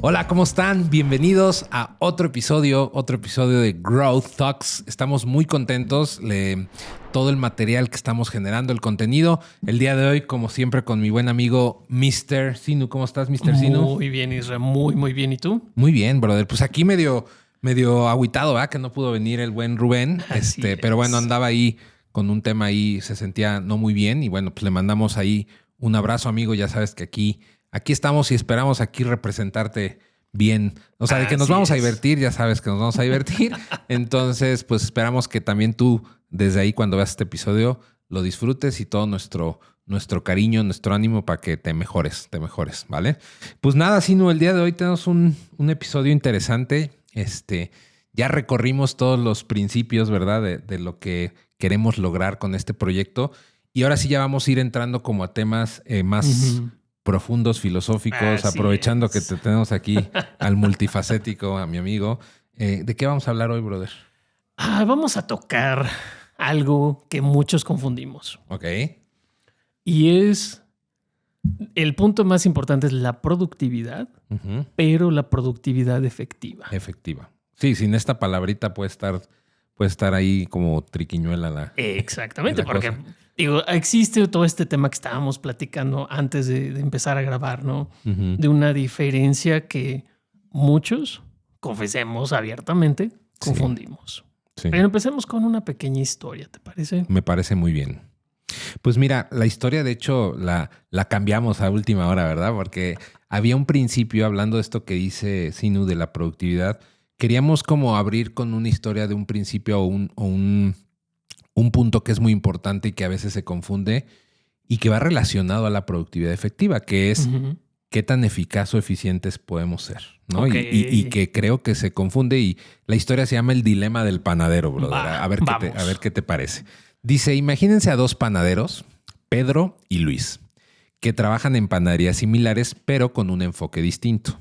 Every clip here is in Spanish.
Hola, ¿cómo están? Bienvenidos a otro episodio de Growth Talks. Estamos muy contentos de todo el material que estamos generando, el contenido. El día de hoy, como siempre, con mi buen amigo Mr. Sinu. ¿Cómo estás, Mr. Sinu? Muy bien, Israel. Muy bien. ¿Y tú? Muy bien, brother. Pues aquí medio agüitado, ¿verdad? Que no pudo venir el buen Rubén. Pero bueno, andaba ahí con un tema ahí, se sentía no muy bien. Y bueno, pues le mandamos ahí un abrazo, amigo. Ya sabes que aquí estamos y esperamos aquí representarte bien. O sea, de que nos vamos a divertir, ya sabes que nos vamos a divertir. Entonces, pues esperamos que también tú, desde ahí, cuando veas este episodio, lo disfrutes y todo nuestro cariño, nuestro ánimo para que te mejores, ¿vale? Pues nada, Sinu, el día de hoy tenemos un episodio interesante. Ya recorrimos todos los principios, ¿verdad? De lo que queremos lograr con este proyecto. Y ahora sí ya vamos a ir entrando como a temas más profundos, filosóficos, aprovechando que te tenemos aquí al multifacético, a mi amigo. ¿De qué vamos a hablar hoy, brother? Vamos a tocar algo que muchos confundimos. Ok. Y es, el punto más importante es la productividad, pero la productividad efectiva. Efectiva. Sí, sin esta palabrita puede estar ahí como triquiñuela Exactamente, la porque cosa. digo, existe todo este tema que estábamos platicando antes de empezar a grabar, ¿no? De una diferencia que muchos, confesemos abiertamente, confundimos. Sí. Pero empecemos con una pequeña historia, ¿te parece? Me parece muy bien. Pues mira, la historia de hecho la cambiamos a última hora, ¿verdad? Porque había un principio, hablando de esto que dice Sinu de la productividad, queríamos como abrir con una historia de un principio o un punto que es muy importante y que a veces se confunde y que va relacionado a la productividad efectiva, que es qué tan eficaz o eficientes podemos ser, ¿no? Okay. Y que creo que se confunde y la historia se llama el dilema del panadero, brother. A ver qué te parece. Dice, imagínense a dos panaderos, Pedro y Luis, que trabajan en panaderías similares, pero con un enfoque distinto.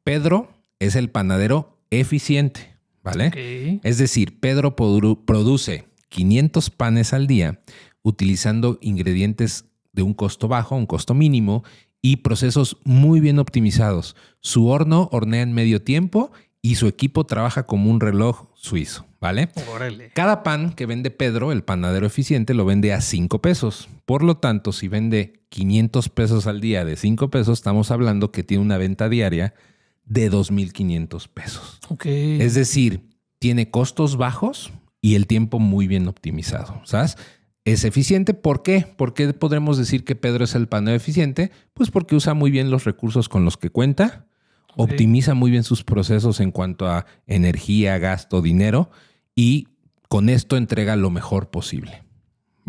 Pedro es el panadero eficiente, ¿vale? Okay. Es decir, Pedro produce 500 panes al día utilizando ingredientes de un costo bajo, un costo mínimo y procesos muy bien optimizados. Su horno hornea en medio tiempo y su equipo trabaja como un reloj suizo, ¿vale? Órale. Cada pan que vende Pedro, el panadero eficiente, lo vende a 5 pesos. Por lo tanto, si vende 500 pesos al día de 5 pesos, estamos hablando que tiene una venta diaria de 2,500 pesos. Okay. Es decir, tiene costos bajos y el tiempo muy bien optimizado, ¿sabes? Es eficiente. ¿Por qué? ¿Por qué podremos decir que Pedro es el panadero eficiente? Pues porque usa muy bien los recursos con los que cuenta, optimiza muy bien sus procesos en cuanto a energía, gasto, dinero y con esto entrega lo mejor posible.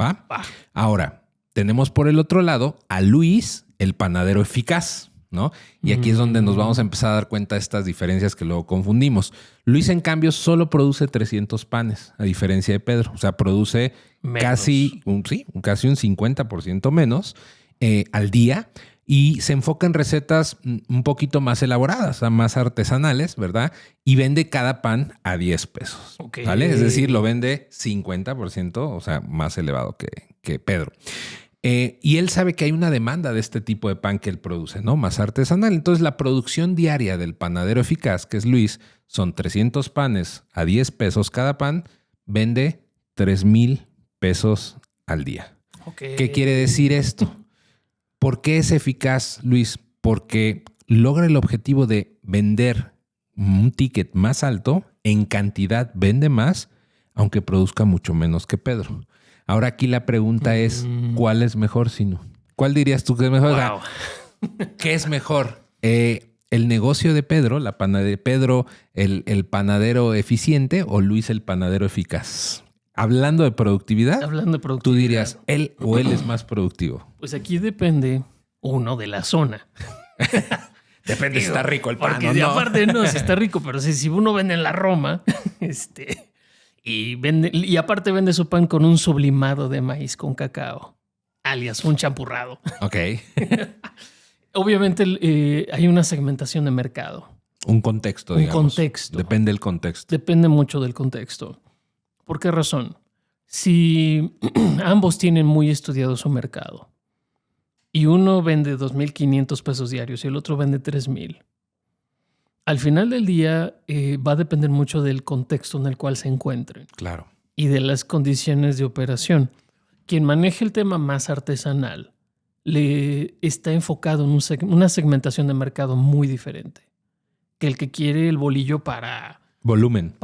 ¿Va? Ahora, tenemos por el otro lado a Luis, el panadero eficaz, ¿no? Y aquí es donde nos vamos a empezar a dar cuenta de estas diferencias que luego confundimos. Luis, en cambio, solo produce 300 panes, a diferencia de Pedro. O sea, produce casi un 50% menos al día y se enfoca en recetas un poquito más elaboradas, o sea, más artesanales, ¿verdad? Y vende cada pan a 10 pesos, ¿vale? Es decir, lo vende 50%, o sea, más elevado que Pedro. Y él sabe que hay una demanda de este tipo de pan que él produce, ¿no? Más artesanal. Entonces, la producción diaria del panadero eficaz, que es Luis, son 300 panes a 10 pesos cada pan, vende 3,000 pesos al día. Okay. ¿Qué quiere decir esto? ¿Por qué es eficaz, Luis? Porque logra el objetivo de vender un ticket más alto, en cantidad vende más, aunque produzca mucho menos que Pedro. Ahora aquí la pregunta es, ¿cuál es mejor, Sinu? ¿Cuál dirías tú que es mejor? Wow. O sea, ¿qué es mejor? ¿El negocio de Pedro, la panadería de Pedro, el panadero eficiente o Luis el panadero eficaz? Hablando de productividad, tú dirías, ¿él o él es más productivo? Pues aquí depende, uno, de la zona. Depende si está rico el pan, porque ¿no? Aparte, no, si está rico, pero si uno vende en la Roma, y aparte vende su pan con un sublimado de maíz con cacao, alias un champurrado. Ok. Obviamente hay una segmentación de mercado. Un contexto, digamos. Un contexto. Depende del contexto. Depende mucho del contexto. ¿Por qué razón? Si ambos tienen muy estudiado su mercado y uno vende 2,500 pesos diarios y el otro vende 3,000, al final del día va a depender mucho del contexto en el cual se encuentren. Claro. Y de las condiciones de operación. Quien maneje el tema más artesanal le está enfocado en una segmentación de mercado muy diferente que el que quiere el bolillo para volumen.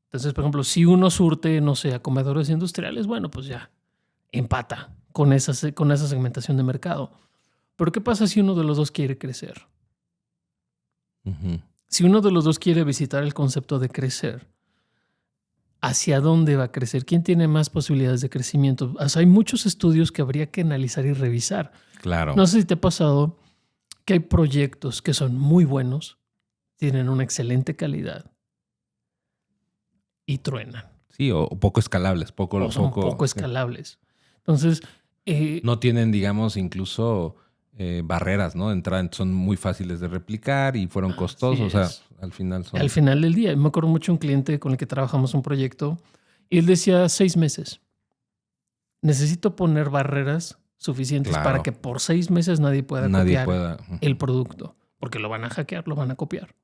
Entonces, por ejemplo, si uno surte, no sé, a comedores industriales, bueno, pues ya empata con esa segmentación de mercado. Pero ¿qué pasa si uno de los dos quiere crecer? Uh-huh. Si uno de los dos quiere visitar el concepto de crecer, ¿hacia dónde va a crecer? ¿Quién tiene más posibilidades de crecimiento? O sea, hay muchos estudios que habría que analizar y revisar. Claro. No sé si te ha pasado que hay proyectos que son muy buenos, tienen una excelente calidad y truenan. Sí, o poco escalables. Son poco escalables. Entonces... no tienen, digamos, incluso barreras, ¿no? De entrada, son muy fáciles de replicar y fueron costosos. O sea, al final son... Al final del día. Me acuerdo mucho de un cliente con el que trabajamos un proyecto y él decía 6 meses. Necesito poner barreras suficientes para que por 6 meses nadie pueda copiar el producto. Porque lo van a hackear, lo van a copiar.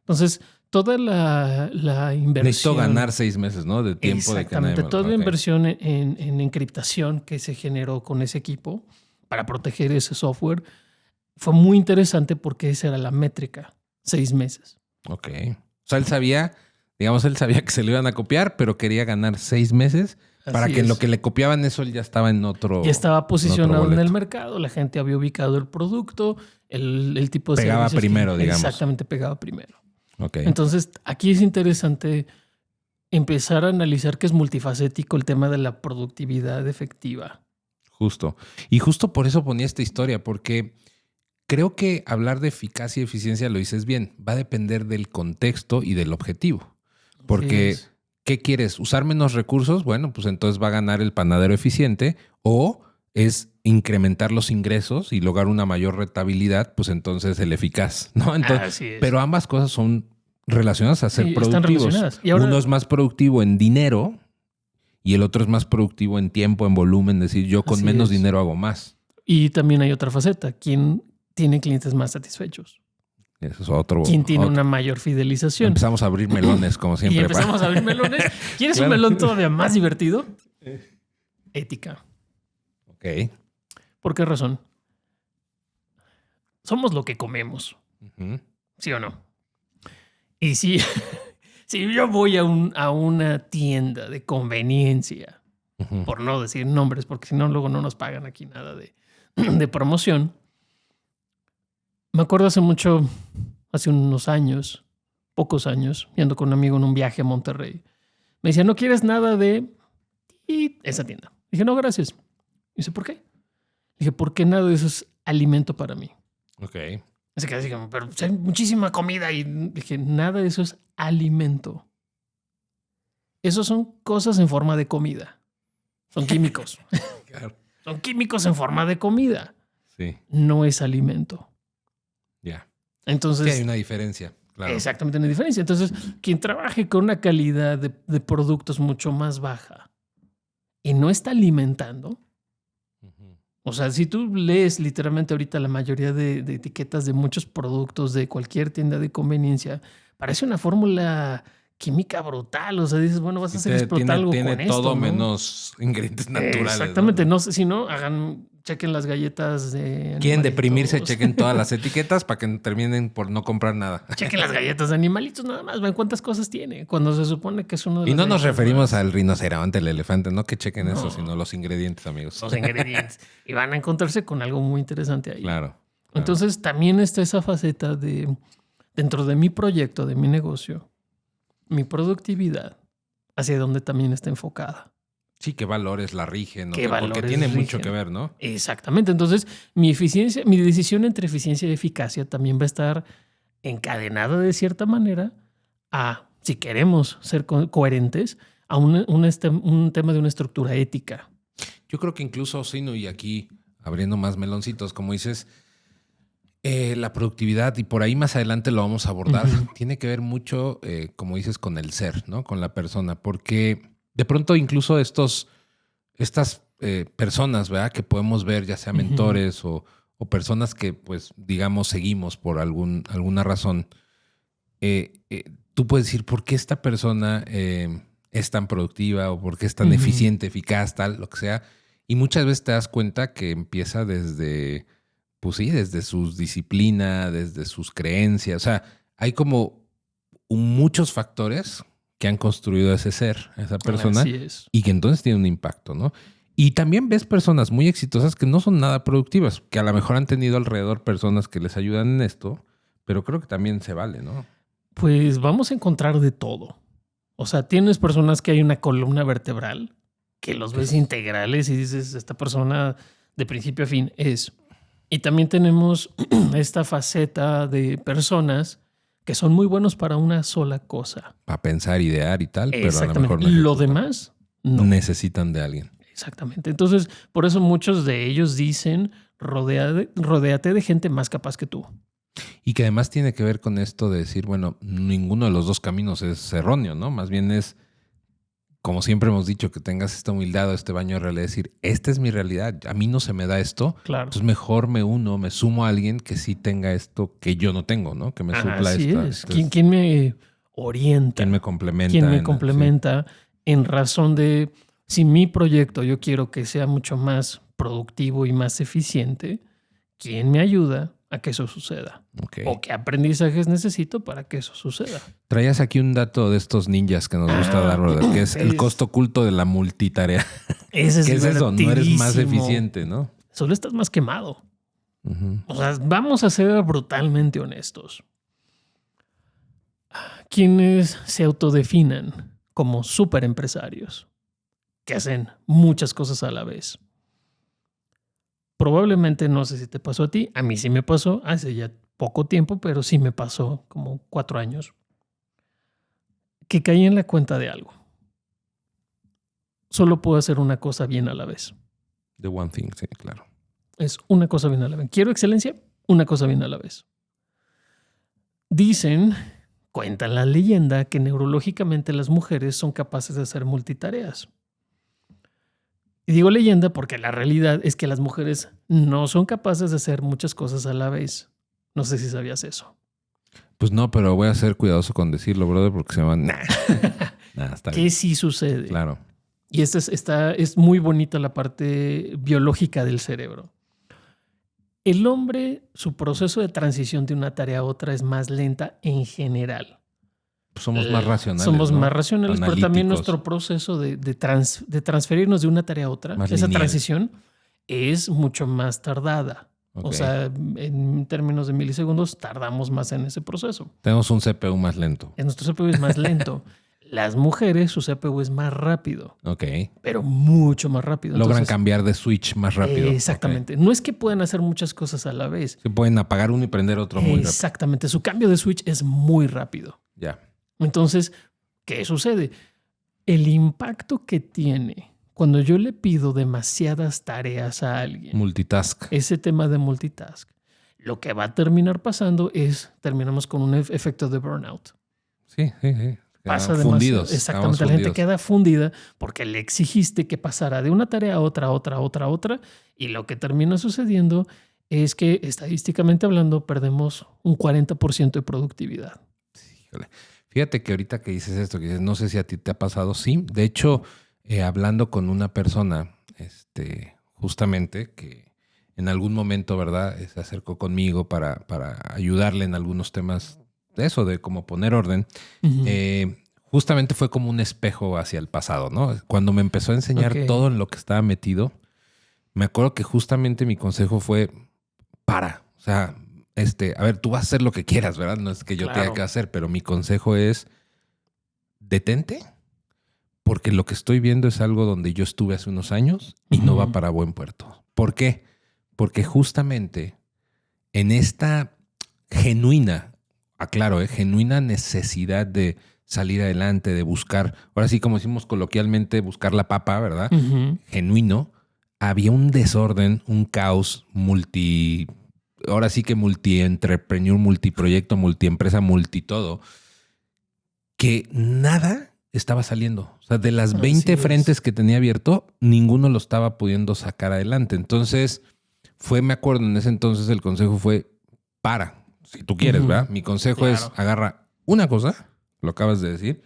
Entonces, toda la inversión... Necesito ganar 6 meses, ¿no? De tiempo. Exactamente. Toda la inversión en encriptación que se generó con ese equipo para proteger ese software fue muy interesante porque esa era la métrica. 6 meses. Ok. O sea, él sabía que se lo iban a copiar, pero quería ganar 6 meses para que en lo que le copiaban eso él ya estaba en otro... Ya estaba posicionado en el mercado, la gente había ubicado el producto, el tipo de pegaba primero, digamos. Exactamente, pegaba primero. Okay. Entonces, aquí es interesante empezar a analizar que es multifacético el tema de la productividad efectiva. Justo. Y justo por eso ponía esta historia, porque creo que hablar de eficacia y eficiencia, lo dices bien, va a depender del contexto y del objetivo. Porque, ¿qué quieres? ¿Usar menos recursos? Bueno, pues entonces va a ganar el panadero eficiente, o es incrementar los ingresos y lograr una mayor rentabilidad, pues entonces el eficaz, ¿no? Entonces, pero ambas cosas son relacionadas a ser productivos. Y ahora, uno es más productivo en dinero y el otro es más productivo en tiempo, en volumen. Es decir, yo con menos dinero hago más. Y también hay otra faceta. ¿Quién tiene clientes más satisfechos? Eso es otro. ¿Quién tiene una mayor fidelización? Empezamos a abrir melones, como siempre. Y empezamos a abrir melones. ¿Quieres un melón todavía más divertido? Ética. Ok. ¿Por qué razón? Somos lo que comemos. Uh-huh. ¿Sí o no? Y si yo voy a una tienda de conveniencia, uh-huh, por no decir nombres, porque si no, luego no nos pagan aquí nada de promoción. Me acuerdo hace unos años, pocos años, yendo con un amigo en un viaje a Monterrey. Me decía, ¿no quieres nada de esa tienda? Dije, no, gracias. Dice, ¿por qué? Dije, porque nada de eso es alimento para mí. Ok. Así que dije, pero hay muchísima comida. Y dije, nada de eso es alimento. Eso son cosas en forma de comida. Son químicos. Claro. Son químicos en forma de comida. Sí. No es alimento. Ya. Entonces... Sí, hay una diferencia. Claro. Exactamente, una diferencia. Entonces, quien trabaje con una calidad de productos mucho más baja y no está alimentando... O sea, si tú lees literalmente ahorita la mayoría de etiquetas de muchos productos de cualquier tienda de conveniencia, parece una fórmula química brutal. O sea, dices, bueno, vas a hacer explotar algo con esto. Tiene todo, ¿no? Menos ingredientes naturales. Exactamente. No sé si no, chequen las galletas de... Quieren deprimirse, chequen todas las etiquetas para que terminen por no comprar nada. Chequen las galletas de animalitos nada más. Ven cuántas cosas tiene. Cuando se supone que es uno de los... Y no nos referimos al rinoceronte, el elefante. No que chequen eso, sino los ingredientes, amigos. Los ingredientes. Y van a encontrarse con algo muy interesante ahí. Claro. Entonces también está esa faceta de... Dentro de mi proyecto, de mi negocio, mi productividad, hacia donde también está enfocada. Sí, qué valores la rigen, ¿no? ¿Qué valores porque tiene rigen? Mucho que ver, ¿no? Exactamente. Entonces, mi decisión entre eficiencia y eficacia también va a estar encadenada de cierta manera a, si queremos ser coherentes, a un tema de una estructura ética. Yo creo que incluso, Sino, y aquí abriendo más meloncitos, como dices, la productividad, y por ahí más adelante lo vamos a abordar, tiene que ver mucho, como dices, con el ser, ¿no? Con la persona, porque de pronto incluso estas personas, ¿verdad? Que podemos ver, ya sea mentores o o personas que, pues, digamos, seguimos por alguna razón, tú puedes decir, ¿por qué esta persona es tan productiva o por qué es tan eficiente, eficaz, tal, lo que sea? Y muchas veces te das cuenta que empieza desde, pues sí, desde su disciplina, desde sus creencias. O sea, hay como muchos factores que han construido ese ser, esa persona, Así es. y que entonces tiene un impacto, ¿no? Y también ves personas muy exitosas que no son nada productivas, que a lo mejor han tenido alrededor personas que les ayudan en esto, pero creo que también se vale, ¿no? Pues vamos a encontrar de todo. O sea, tienes personas que hay una columna vertebral, que los ves integrales y dices, esta persona de principio a fin es. Y también tenemos esta faceta de personas que son muy buenos para una sola cosa. Para pensar, idear y tal, pero a lo Exactamente. mejor no Lo ejecutan. demás, no. Necesitan de alguien. Exactamente. Entonces, por eso muchos de ellos dicen, rodéate de gente más capaz que tú. Y que además tiene que ver con esto de decir, bueno, ninguno de los dos caminos es erróneo, ¿no? Más bien es, como siempre hemos dicho, que tengas esta humildad o este baño de realidad, decir, esta es mi realidad, a mí no se me da esto, Claro. entonces mejor me sumo a alguien que sí tenga esto que yo no tengo, ¿no? Que me supla Así esta. es. ¿Quién me orienta? ¿Quién me complementa? ¿Quién me complementa en razón de si mi proyecto yo quiero que sea mucho más productivo y más eficiente? ¿Quién me ayuda a que eso suceda? Okay. ¿O qué aprendizajes necesito para que eso suceda? Traías aquí un dato de estos ninjas que nos gusta dar, brother, que es el costo oculto de la multitarea. Ese es ¿Qué es eso? No eres más eficiente, ¿no? Solo estás más quemado. O sea, vamos a ser brutalmente honestos. Quienes se autodefinan como superempresarios, que hacen muchas cosas a la vez. Probablemente, no sé si te pasó a ti, a mí sí me pasó hace ya poco tiempo, pero sí me pasó como 4 años, que caí en la cuenta de algo. Solo puedo hacer una cosa bien a la vez. The one thing, sí, claro. Es una cosa bien a la vez. Quiero excelencia, una cosa bien a la vez. Dicen, cuentan la leyenda, que neurológicamente las mujeres son capaces de hacer multitareas. Y digo leyenda porque la realidad es que las mujeres no son capaces de hacer muchas cosas a la vez. No sé si sabías eso. Pues no, pero voy a ser cuidadoso con decirlo, brother, porque se van... está ¿Qué bien. sí sucede? Claro. Y es muy bonita la parte biológica del cerebro. El hombre, su proceso de transición de una tarea a otra es más lenta en general. Somos más racionales. Somos ¿no? más racionales, pero también Analíticos. nuestro proceso de transferirnos de una tarea a otra, Más esa lineal. transición es mucho más tardada. Ok. O sea, en términos de milisegundos, tardamos más en ese proceso. Tenemos un CPU más lento. Nuestro CPU es más lento. Las mujeres, su CPU es más rápido, Ok. pero mucho más rápido. Logran Entonces, cambiar de switch más rápido. Exactamente. No es que puedan hacer muchas cosas a la vez. Se pueden apagar uno y prender otro muy rápido. Exactamente. Su cambio de switch es muy rápido. Ya. Entonces, ¿qué sucede? El impacto que tiene cuando yo le pido demasiadas tareas a alguien, Multitask. ese tema de multitask, lo que va a terminar pasando es, terminamos con un efecto de burnout. Sí. Pasa fundidos. Exactamente, la gente queda fundida porque le exigiste que pasara de una tarea a otra, y lo que termina sucediendo es que estadísticamente hablando perdemos un 40% de productividad. Híjole. Fíjate que ahorita que dices esto, que dices, no sé si a ti te ha pasado, sí. De hecho, hablando con una persona, justamente, que en algún momento, ¿verdad?, se acercó conmigo para ayudarle en algunos temas de eso, de cómo poner orden. Uh-huh. Justamente fue como un espejo hacia el pasado, ¿no? Cuando me empezó a enseñar todo en lo que estaba metido, me acuerdo que justamente mi consejo fue, o sea, a ver, tú vas a hacer lo que quieras, ¿verdad? No es que yo tenga que hacer, pero mi consejo es, detente, porque lo que estoy viendo es algo donde yo estuve hace unos años y no va para buen puerto. ¿Por qué? Porque justamente en esta genuina necesidad de salir adelante, de buscar, ahora sí, como decimos coloquialmente, buscar la papa, ¿verdad? Uh-huh. Genuino, había un desorden, un caos ahora sí que multi-entrepreneur, multiproyecto, multiempresa, multitodo, que nada estaba saliendo. O sea, de las 20 frentes que tenía abierto, ninguno lo estaba pudiendo sacar adelante. Entonces, me acuerdo, en ese entonces el consejo fue para, si tú quieres, ¿verdad? Mi consejo es agarra una cosa, lo acabas de decir,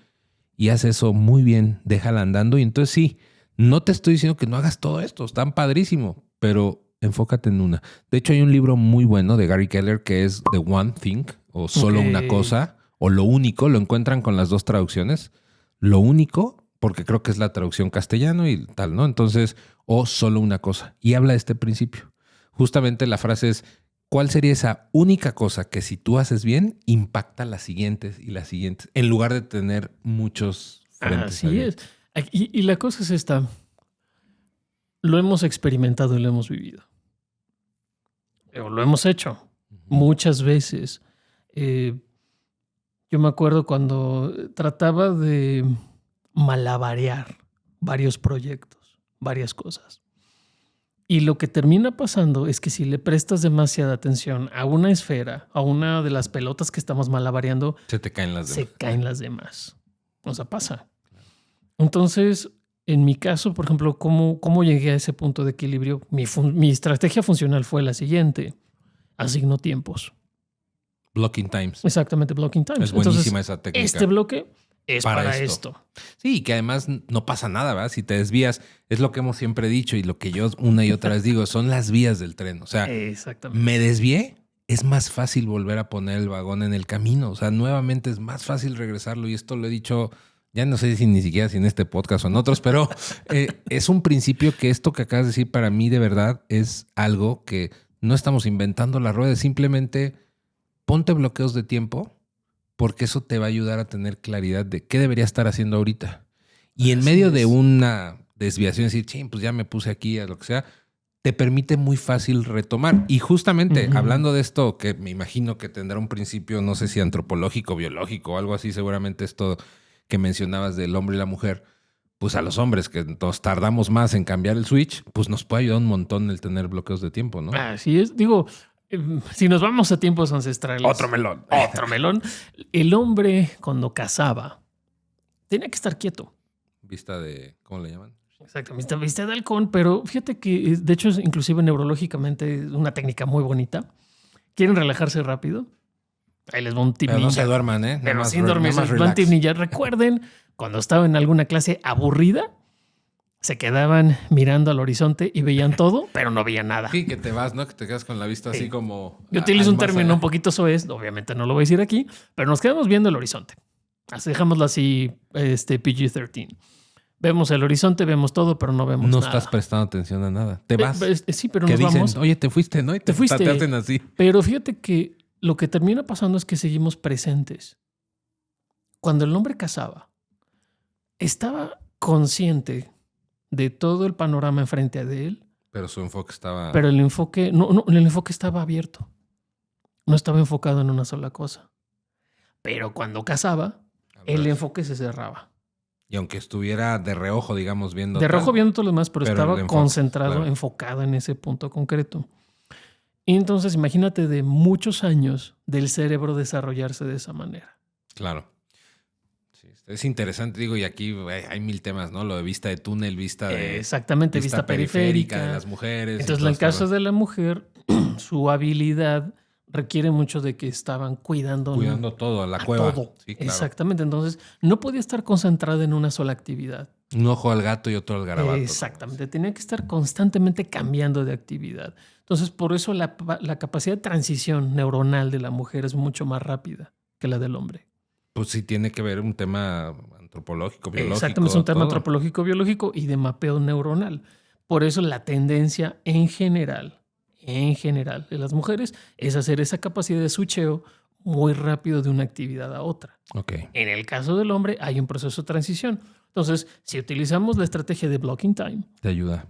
y haz eso muy bien, déjala andando. Y entonces sí, no te estoy diciendo que no hagas todo esto, están padrísimo, pero enfócate en una. De hecho, hay un libro muy bueno de Gary Keller que es The One Thing, o Solo una cosa, o Lo único, lo encuentran con las dos traducciones. Lo único, porque creo que es la traducción castellano y tal, ¿no? Entonces, o Solo una cosa. Y habla de este principio. Justamente la frase es, ¿cuál sería esa única cosa que si tú haces bien, impacta las siguientes y las siguientes, en lugar de tener muchos frentes? Así es. Y la cosa es esta. Lo hemos experimentado y lo hemos vivido. O lo hemos hecho muchas veces. Yo me acuerdo cuando trataba de malabarear varios proyectos, varias cosas. Y lo que termina pasando es que si le prestas demasiada atención a una esfera, a una de las pelotas que estamos malabareando, se te caen las demás. Se caen las demás. O sea, pasa. Entonces, en mi caso, por ejemplo, ¿cómo llegué a ese punto de equilibrio? Mi estrategia funcional fue la siguiente. Asigno tiempos. Blocking times. Exactamente, blocking times. Es buenísima esa técnica. Este bloque es para esto. Sí, que además no pasa nada, ¿verdad? Si te desvías, es lo que hemos siempre dicho y lo que yo una y otra vez digo, son las vías del tren. O sea, me desvié, es más fácil volver a poner el vagón en el camino. O sea, nuevamente es más fácil regresarlo y esto lo he dicho, ya no sé si ni siquiera si en este podcast o en otros, pero es un principio que esto que acabas de decir para mí de verdad es algo que no estamos inventando la rueda, simplemente ponte bloqueos de tiempo porque eso te va a ayudar a tener claridad de qué debería estar haciendo ahorita. Y en medio de una desviación, decir, ching, pues ya me puse aquí a lo que sea, te permite muy fácil retomar. Y justamente hablando de esto, que me imagino que tendrá un principio, no sé si antropológico, biológico o algo así, seguramente esto que mencionabas del hombre y la mujer, pues a los hombres que nos tardamos más en cambiar el switch, pues nos puede ayudar un montón el tener bloqueos de tiempo, ¿no? Así es. Digo, si nos vamos a tiempos ancestrales. Otro melón. Otro melón. El hombre cuando cazaba tenía que estar quieto. Vista de, ¿cómo le llaman? Exactamente, vista de halcón, pero fíjate que de hecho es inclusive neurológicamente una técnica muy bonita. ¿Quieren relajarse rápido? Ahí les va un tip ninja. Pero no se duerman, ¿eh? Pero sin dormirse, un tip ninja. Recuerden, cuando estaba en alguna clase aburrida, se quedaban mirando al horizonte y veían todo, pero no veían nada. Sí, que te vas, ¿no? Que te quedas con la vista así como... Yo utilizo un término un poquito soez, obviamente no lo voy a decir aquí, pero nos quedamos viendo el horizonte. Así, dejámoslo así, PG-13. Vemos el horizonte, vemos todo, pero no vemos nada. No estás prestando atención a nada. Te vas. Sí, pero que nos dicen, vamos. Oye, te fuiste, ¿no? Y te fuiste. Te hacen así. Pero fíjate que lo que termina pasando es que seguimos presentes. Cuando el hombre cazaba, estaba consciente de todo el panorama enfrente de él. Pero su enfoque estaba... Pero el enfoque, el enfoque estaba abierto. No estaba enfocado en una sola cosa. Pero cuando cazaba, el enfoque se cerraba. Y aunque estuviera de reojo, digamos, viendo... De reojo viendo todo lo demás, pero estaba enfoque, concentrado, claro, enfocado en ese punto concreto. Y entonces imagínate de muchos años del cerebro desarrollarse de esa manera. Claro. Sí, es interesante, digo, y aquí hay mil temas, ¿no? Lo de vista de túnel, vista de... Exactamente, vista periférica. De las mujeres. Entonces, en el caso de la mujer, su habilidad requiere mucho de que estaban cuidando todo, a la cueva. Todo. Sí, claro. Exactamente. Entonces, no podía estar concentrada en una sola actividad. Un ojo al gato y otro al garabato. Exactamente. Tenía que estar constantemente cambiando de actividad. Entonces, por eso la capacidad de transición neuronal de la mujer es mucho más rápida que la del hombre. Pues sí, tiene que ver un tema antropológico, biológico. Exactamente, es un tema antropológico, biológico y de mapeo neuronal. Por eso la tendencia en general de las mujeres es hacer esa capacidad de switcheo muy rápido de una actividad a otra. Okay. En el caso del hombre hay un proceso de transición. Entonces, si utilizamos la estrategia de blocking time,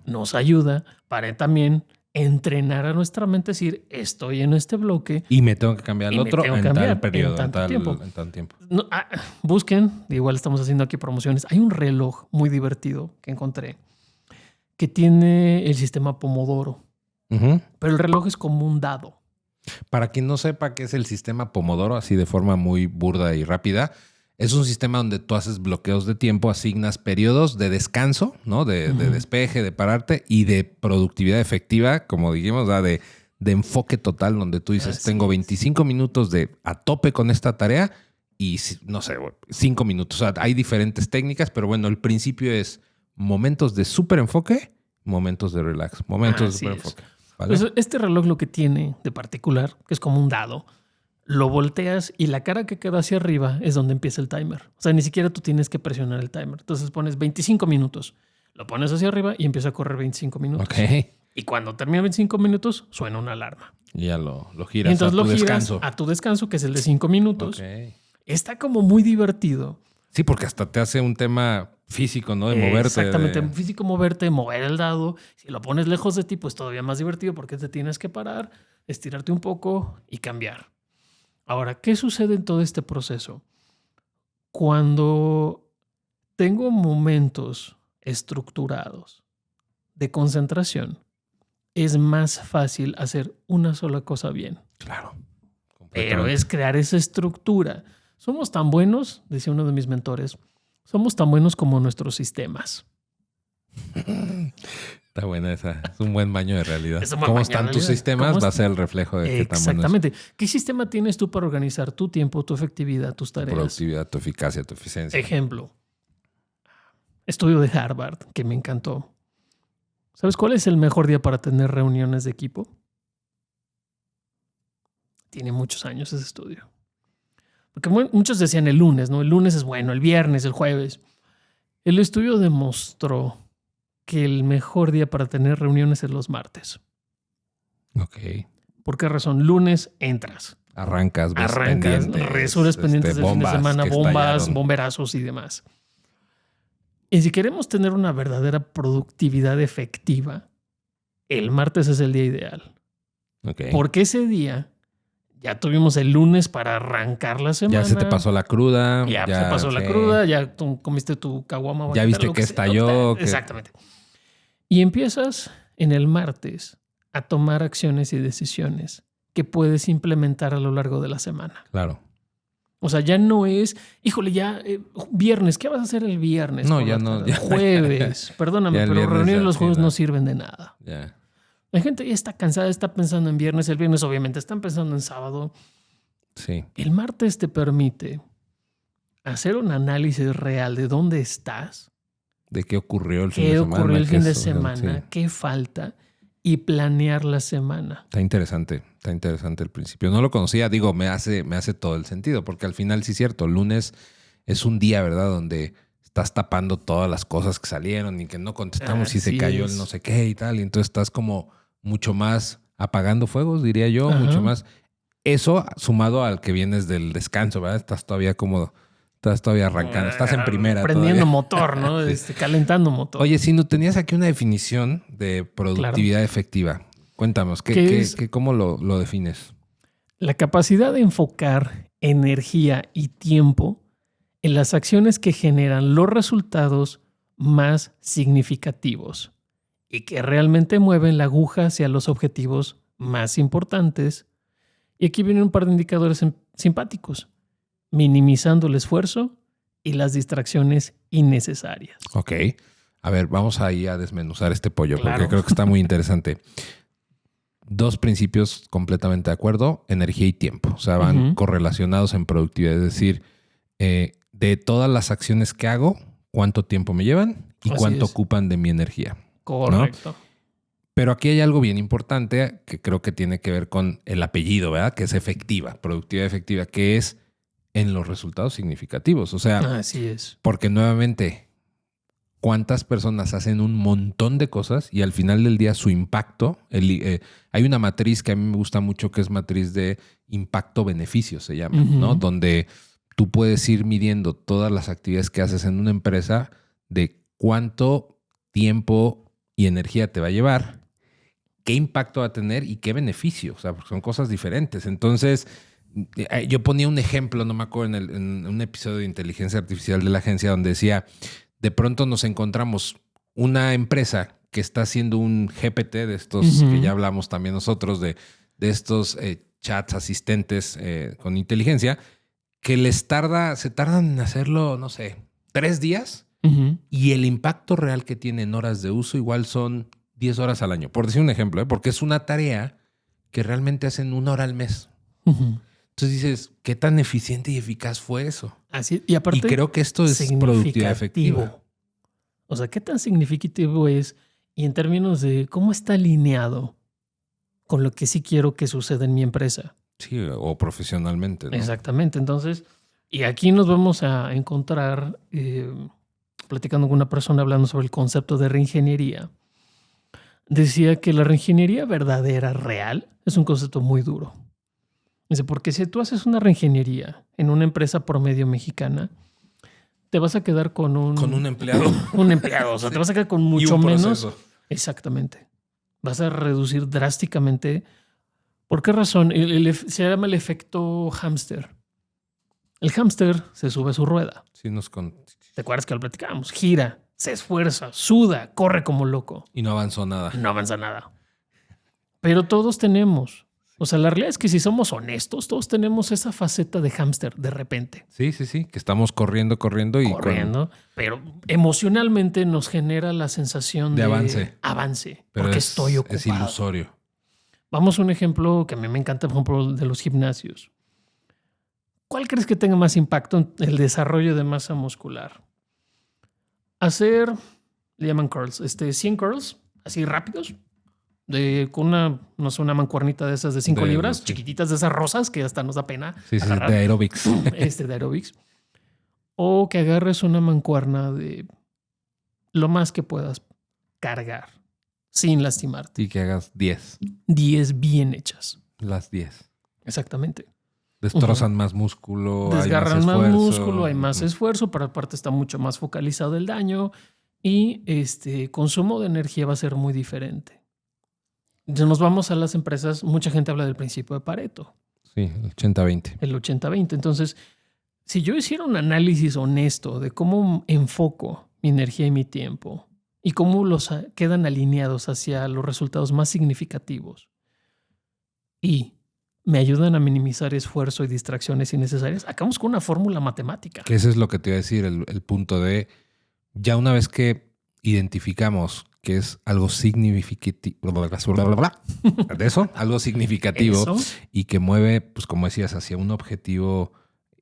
nos ayuda para también entrenar a nuestra mente, decir, estoy en este bloque. Y me tengo que cambiar al otro en tal periodo, en tal tiempo. No, busquen, igual estamos haciendo aquí promociones. Hay un reloj muy divertido que encontré que tiene el sistema Pomodoro. Pero el reloj es como un dado. Para quien no sepa qué es el sistema Pomodoro, así de forma muy burda y rápida, Es un sistema donde tú haces bloqueos de tiempo, asignas periodos de descanso, ¿no? De despeje, de pararte y de productividad efectiva, como dijimos, de enfoque total, donde tú dices, tengo 25 minutos de a tope con esta tarea y, no sé, 5 minutos. O sea, hay diferentes técnicas, pero bueno, el principio es momentos de súper enfoque, momentos de relax, momentos de súper enfoque. ¿Vale? Pues este reloj lo que tiene de particular, que es como un dado, lo volteas y la cara que queda hacia arriba es donde empieza el timer. O sea, ni siquiera tú tienes que presionar el timer. Entonces pones 25 minutos, lo pones hacia arriba y empieza a correr 25 minutos. Ok. Y cuando termina 25 minutos, suena una alarma. Y ya lo giras y entonces a tu descanso. A tu descanso, que es el de 5 minutos. Ok. Está como muy divertido. Sí, porque hasta te hace un tema físico, ¿no? De moverte. Exactamente, físico, moverte, mover el dado. Si lo pones lejos de ti, pues todavía más divertido porque te tienes que parar, estirarte un poco y cambiar. Ahora, ¿qué sucede en todo este proceso? Cuando tengo momentos estructurados de concentración, es más fácil hacer una sola cosa bien. Claro. Pero es crear esa estructura. Somos tan buenos, decía uno de mis mentores, somos tan buenos como nuestros sistemas. Está buena esa. Es un buen baño de realidad. ¿Cómo están tus sistemas? Va a ser el reflejo de qué tan buenos. Exactamente. ¿Qué sistema tienes tú para organizar tu tiempo, tu efectividad, tus tareas? Tu productividad, tu eficacia, tu eficiencia. Ejemplo. Estudio de Harvard, que me encantó. ¿Sabes cuál es el mejor día para tener reuniones de equipo? Tiene muchos años ese estudio. Porque muchos decían el lunes, ¿no? El lunes es bueno, el viernes, el jueves. El estudio demostró que el mejor día para tener reuniones es los martes. Ok. ¿Por qué razón? Lunes entras. Arrancas, resuelves pendientes del fin de semana, bombas, bomberazos y demás. Y si queremos tener una verdadera productividad efectiva, el martes es el día ideal. Okay. Porque ese día ya tuvimos el lunes para arrancar la semana. Ya se te pasó la cruda. Ya se pasó la cruda, ya tú comiste tu caguama. Ya viste que estalló. Exactamente. Y empiezas en el martes a tomar acciones y decisiones que puedes implementar a lo largo de la semana. Claro. O sea, ya no es, híjole, ya viernes, ¿qué vas a hacer el viernes? No, ya no. Ya, jueves, perdóname, pero reuniones los jueves no sirven de nada. Ya. La gente ya está cansada, está pensando en viernes, el viernes obviamente están pensando en sábado. Sí. El martes te permite hacer un análisis real de dónde estás. De qué ocurrió el fin de semana. ¿Qué ocurrió el fin de semana? Sí. ¿Qué falta? Y planear la semana. Está interesante el principio. No lo conocía, digo, me hace todo el sentido, porque al final sí es cierto, el lunes es un día, ¿verdad? Donde estás tapando todas las cosas que salieron y que no contestamos y se cayó el no sé qué y tal, y entonces estás como mucho más apagando fuegos, diría yo, mucho más. Eso sumado al que vienes del descanso, ¿verdad? Estás todavía arrancando, estás en primera. Prendiendo todavía. Motor, ¿no? Calentando motor. Oye, si no tenías aquí una definición de productividad efectiva, cuéntanos, ¿cómo lo defines? La capacidad de enfocar energía y tiempo en las acciones que generan los resultados más significativos y que realmente mueven la aguja hacia los objetivos más importantes. Y aquí vienen un par de indicadores simpáticos. Minimizando el esfuerzo y las distracciones innecesarias. Ok. A ver, vamos ahí a desmenuzar este pollo porque creo que está muy interesante. 2 principios completamente de acuerdo, energía y tiempo. O sea, van correlacionados en productividad. Es decir, de todas las acciones que hago, cuánto tiempo me llevan y cuánto ocupan de mi energía. Correcto. ¿No? Pero aquí hay algo bien importante que creo que tiene que ver con el apellido, ¿verdad? Que es efectiva, productividad efectiva, que es en los resultados significativos. O sea, así es. Porque nuevamente, ¿cuántas personas hacen un montón de cosas y al final del día su impacto? Hay una matriz que a mí me gusta mucho que es matriz de impacto-beneficio, se llama, ¿no? Donde tú puedes ir midiendo todas las actividades que haces en una empresa de cuánto tiempo y energía te va a llevar, qué impacto va a tener y qué beneficio. O sea, porque son cosas diferentes. Entonces, yo ponía un ejemplo, no me acuerdo, en un episodio de Inteligencia Artificial de la agencia donde decía, de pronto nos encontramos una empresa que está haciendo un GPT de estos, que ya hablamos también nosotros, de estos chats asistentes con inteligencia, que se tardan en hacerlo, no sé, 3 días y el impacto real que tiene en horas de uso igual son 10 horas al año. Por decir un ejemplo, porque es una tarea que realmente hacen 1 hora al mes. Entonces dices, ¿qué tan eficiente y eficaz fue eso? Así, y aparte, creo que esto es productividad efectiva. O sea, ¿qué tan significativo es? Y en términos de cómo está alineado con lo que sí quiero que suceda en mi empresa. Sí, o profesionalmente, ¿no? Exactamente. Entonces, y aquí nos vamos a encontrar platicando con una persona hablando sobre el concepto de reingeniería. Decía que la reingeniería verdadera, real, es un concepto muy duro. Dice, porque si tú haces una reingeniería en una empresa promedio mexicana, te vas a quedar con un empleado. Un empleado, o sea, Sí. te vas a quedar con mucho menos. Exactamente. Vas a reducir drásticamente. ¿Por qué razón? Se llama el efecto hámster. El hámster se sube a su rueda. Sí, ¿Te acuerdas que lo platicábamos? Gira, se esfuerza, suda, corre como loco. Y no avanzó nada. No avanza nada. Pero todos tenemos. O sea, la realidad es que si somos honestos, todos tenemos esa faceta de hámster de repente. Sí. Que estamos corriendo y pero emocionalmente nos genera la sensación de avance. Pero porque estoy ocupado. Es ilusorio. Vamos a un ejemplo que a mí me encanta, por ejemplo, de los gimnasios. ¿Cuál crees que tenga más impacto en el desarrollo de masa muscular? Hacer, le llaman curls, 100 curls, así rápidos, con una mancuernita de esas de 5 libras, chiquititas de esas rosas que hasta nos da pena. Sí, de aerobics. De aerobics. O que agarres una mancuerna de lo más que puedas cargar sin lastimarte. Y que hagas 10. 10 bien hechas. Las 10. Exactamente. Destrozan más músculo. Desgarran más músculo, hay más esfuerzo, pero aparte está mucho más focalizado el daño y consumo de energía va a ser muy diferente. Entonces nos vamos a las empresas, mucha gente habla del principio de Pareto. Sí, el 80-20. El 80-20. Entonces, si yo hiciera un análisis honesto de cómo enfoco mi energía y mi tiempo y cómo los quedan alineados hacia los resultados más significativos y me ayudan a minimizar esfuerzo y distracciones innecesarias, acabamos con una fórmula matemática. Que eso es lo que te iba a decir, el punto de ya una vez que identificamos que es algo significativo, de eso, algo significativo y que mueve, pues como decías, hacia un objetivo,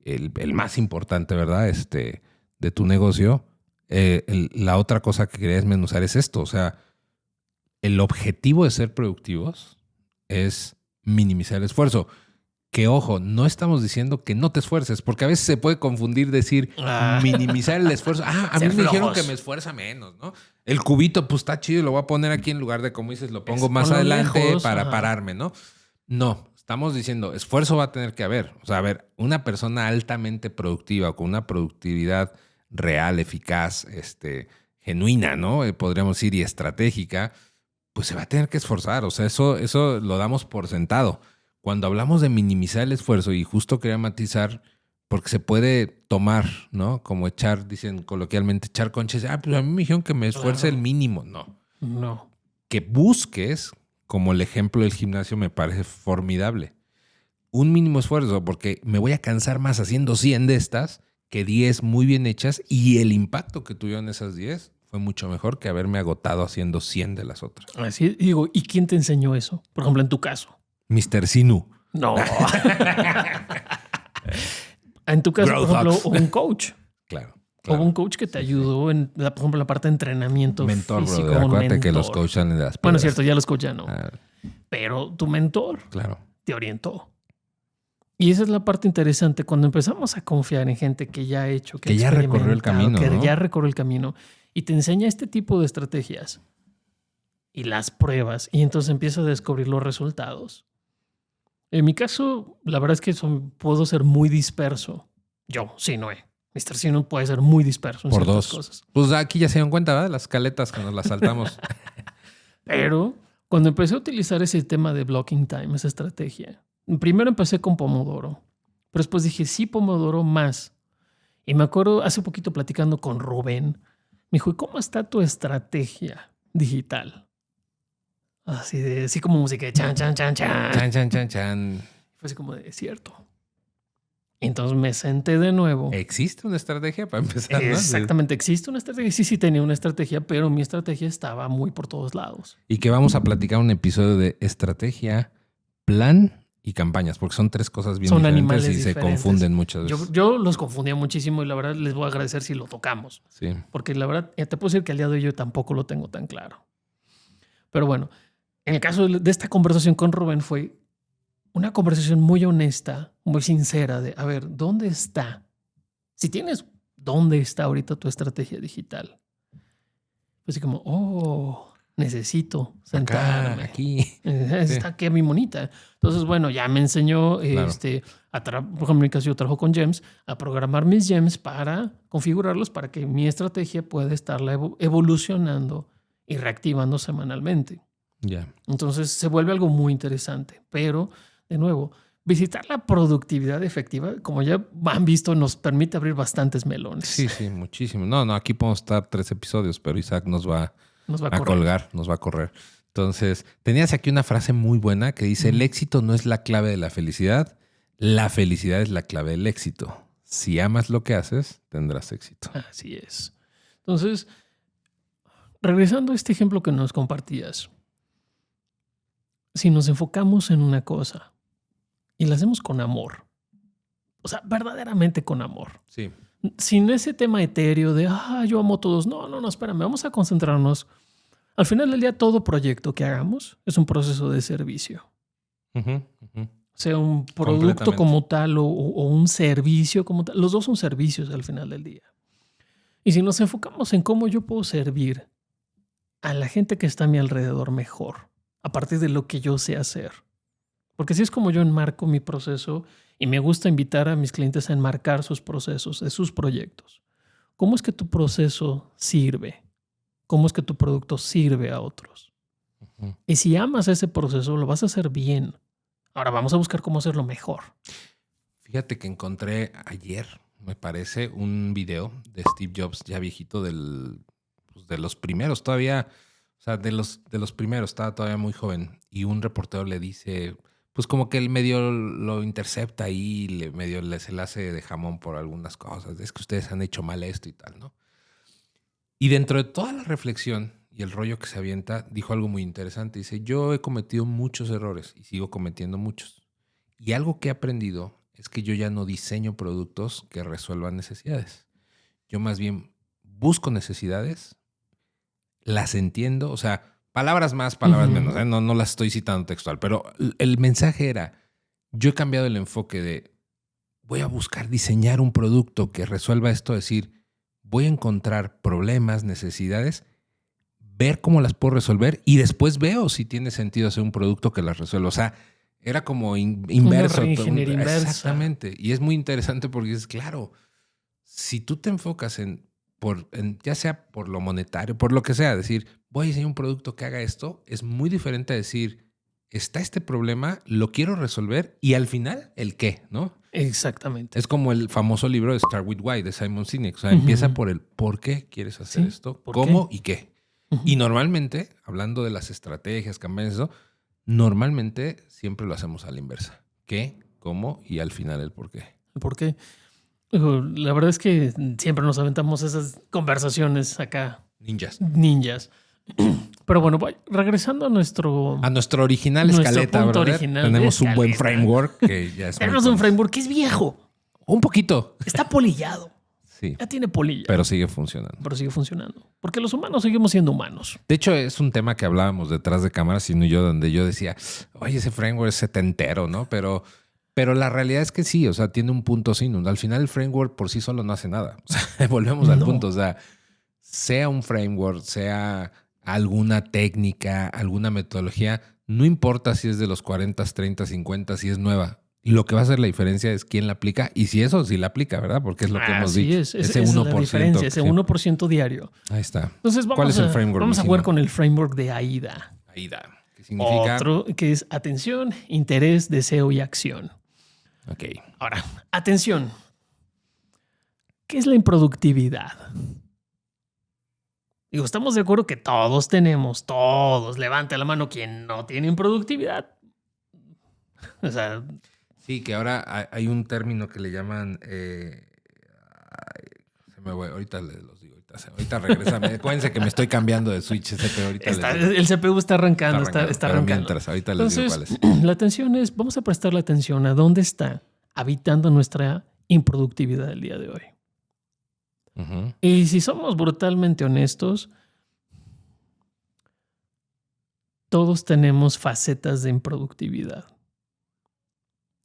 el más importante, ¿verdad? De tu negocio. La otra cosa que quería desmenuzar es esto, o sea, el objetivo de ser productivos es minimizar el esfuerzo. Que ojo, no estamos diciendo que no te esfuerces, porque a veces se puede confundir decir minimizar el esfuerzo. A mí me dijeron que me esfuerza menos, ¿no? El cubito, pues está chido, lo voy a poner aquí en lugar de, como dices, lo pongo más adelante lejos, para pararme, ¿no? No, estamos diciendo, esfuerzo va a tener que haber. O sea, a ver, una persona altamente productiva o con una productividad real, eficaz, genuina, ¿no? Podríamos decir, y estratégica, pues se va a tener que esforzar. O sea, eso lo damos por sentado. Cuando hablamos de minimizar el esfuerzo, y justo quería matizar, porque se puede tomar, ¿no? Como dicen coloquialmente, echar conches. Pues a mí me dijeron que me esfuerce el mínimo. No. Que busques, como el ejemplo del gimnasio me parece formidable, un mínimo esfuerzo, porque me voy a cansar más haciendo 100 de estas que 10 muy bien hechas, y el impacto que tuvieron esas 10 fue mucho mejor que haberme agotado haciendo 100 de las otras. Así digo, ¿y quién te enseñó eso? Por ejemplo, en tu caso. Mr. Sinu. No. En tu caso, por ejemplo, un coach. Claro. O un coach que te ayudó por ejemplo, la parte de entrenamiento mentor, físico. Brother. Acuérdate que los coaches salen de las piedras. Bueno, es cierto, ya los coaches ya no. Pero tu mentor te orientó. Y esa es la parte interesante. Cuando empezamos a confiar en gente que ya ha hecho, que ya recorrió el camino, que ya recorrió el camino y te enseña este tipo de estrategias y las pruebas y entonces empiezas a descubrir los resultados. En mi caso, la verdad es que puedo ser muy disperso. Yo, sí, Noé. Mr. Sino puede ser muy disperso en por ciertas 2 cosas. Pues aquí ya se dieron cuenta, ¿verdad? Las caletas que nos las saltamos. Pero cuando empecé a utilizar ese tema de blocking time, esa estrategia, primero empecé con Pomodoro, pero después dije, sí, Pomodoro más. Y me acuerdo hace poquito platicando con Rubén, me dijo, ¿y cómo está tu estrategia digital? Así como música de chan, chan, chan, chan. Chan, chan, chan, chan. Fue así como de cierto. Entonces me senté de nuevo. ¿Existe una estrategia para empezar? ¿No? Exactamente, existe una estrategia. Sí tenía una estrategia, pero mi estrategia estaba muy por todos lados. Y que vamos a platicar un episodio de estrategia, plan y campañas, porque son 3 cosas bien diferentes animales y diferentes. Se confunden muchas veces. Yo los confundía muchísimo y la verdad les voy a agradecer si lo tocamos. Sí. Porque la verdad, te puedo decir que al día de hoy yo tampoco lo tengo tan claro. Pero bueno, en el caso de esta conversación con Rubén fue una conversación muy honesta, muy sincera de, a ver, ¿dónde está? Si tienes, ¿dónde está ahorita tu estrategia digital? Pues así como, necesito sentarme. Acá, aquí. Está aquí mi monita. Entonces, bueno, ya me enseñó, Claro. por ejemplo, en mi caso yo trabajo con gems, a programar mis gems para configurarlos para que mi estrategia pueda estarla evolucionando y reactivando semanalmente. Ya. Entonces se vuelve algo muy interesante, pero de nuevo, visitar la productividad efectiva, como ya han visto, nos permite abrir bastantes melones. Sí, muchísimo. No, aquí podemos estar 3 episodios, pero Isaac nos va a colgar, nos va a correr. Entonces, tenías aquí una frase muy buena que dice, el éxito no es la clave de la felicidad es la clave del éxito. Si amas lo que haces, tendrás éxito. Así es. Entonces, regresando a este ejemplo que nos compartías, si nos enfocamos en una cosa y la hacemos con amor, o sea, verdaderamente con amor, Sí. sin ese tema etéreo de, yo amo a todos. No, espérame, vamos a concentrarnos. Al final del día, todo proyecto que hagamos es un proceso de servicio. Sea un producto como tal o un servicio como tal. Los dos son servicios al final del día. Y si nos enfocamos en cómo yo puedo servir a la gente que está a mi alrededor mejor, a partir de lo que yo sé hacer. Porque así es como yo enmarco mi proceso y me gusta invitar a mis clientes a enmarcar sus procesos, de sus proyectos. ¿Cómo es que tu proceso sirve? ¿Cómo es que tu producto sirve a otros? Y si amas ese proceso, lo vas a hacer bien. Ahora vamos a buscar cómo hacerlo mejor. Fíjate que encontré ayer, me parece, un video de Steve Jobs, ya viejito, de los primeros todavía, o sea, de los primeros, estaba todavía muy joven. Y un reportero le dice, pues como que el medio lo intercepta ahí, medio se le hace de jamón por algunas cosas. Es que ustedes han hecho mal esto y tal, ¿no? Y dentro de toda la reflexión y el rollo que se avienta, dijo algo muy interesante. Dice, yo he cometido muchos errores y sigo cometiendo muchos. Y algo que he aprendido es que yo ya no diseño productos que resuelvan necesidades. Yo más bien busco necesidades, las entiendo, o sea, palabras más, palabras menos. No las estoy citando textual, pero el mensaje era, yo he cambiado el enfoque de voy a buscar diseñar un producto que resuelva esto, decir, voy a encontrar problemas, necesidades, ver cómo las puedo resolver y después veo si tiene sentido hacer un producto que las resuelva. O sea, era como inverso. Una ingeniería inversa. Exactamente. Y es muy interesante porque es claro, si tú te enfocas ya sea por lo monetario, por lo que sea, decir, voy a diseñar un producto que haga esto, es muy diferente a decir, está este problema, lo quiero resolver y al final, ¿el qué? ¿No? Exactamente. Es como el famoso libro de Start With Why de Simon Sinek. O sea, empieza por el por qué quieres hacer esto, cómo y qué. Y normalmente, hablando de las estrategias, campañas, eso, normalmente siempre lo hacemos a la inversa. ¿Qué? ¿Cómo? Y al final el por qué. ¿El por qué? La verdad es que siempre nos aventamos esas conversaciones acá. Ninjas. Pero bueno, regresando a nuestro original escaleta, punto brother, original tenemos un buen framework que ya es. Tenemos un framework que es viejo. Un poquito. Está polillado. Sí. Ya tiene polilla. Pero sigue funcionando. Porque los humanos seguimos siendo humanos. De hecho, es un tema que hablábamos detrás de cámaras, sino yo, donde yo decía, oye, ese framework es setentero, ¿no? Pero la realidad es que sí, o sea, tiene un punto sin. Al final el framework por sí solo no hace nada. O sea, volvemos al punto. O sea un framework, sea alguna técnica, alguna metodología, no importa si es de los 40, 30, 50, si es nueva. Lo que va a hacer la diferencia es quién la aplica y si la aplica, ¿verdad? Porque es lo que hemos dicho. Ese 1%. La diferencia, ese 1% diario. Ahí está. Entonces ¿Cuál es el framework? Vamos a jugar con el framework de AIDA. AIDA. ¿Qué significa? Otro que es atención, interés, deseo y acción. Ok. Ahora, atención. ¿Qué es la improductividad? Digo, estamos de acuerdo que todos, levante la mano quien no tiene improductividad. O sea, Sí, que ahora hay un término que le llaman... se me voy, ahorita los digo. Ahorita regrésame. Acuérdense que me estoy cambiando de switch CPU. Ahorita el CPU está arrancando. Está arrancando. Mientras, ahorita les digo cuál es. La atención es, vamos a prestarle atención a dónde está habitando nuestra improductividad el día de hoy. Uh-huh. Y si somos brutalmente honestos, todos tenemos facetas de improductividad.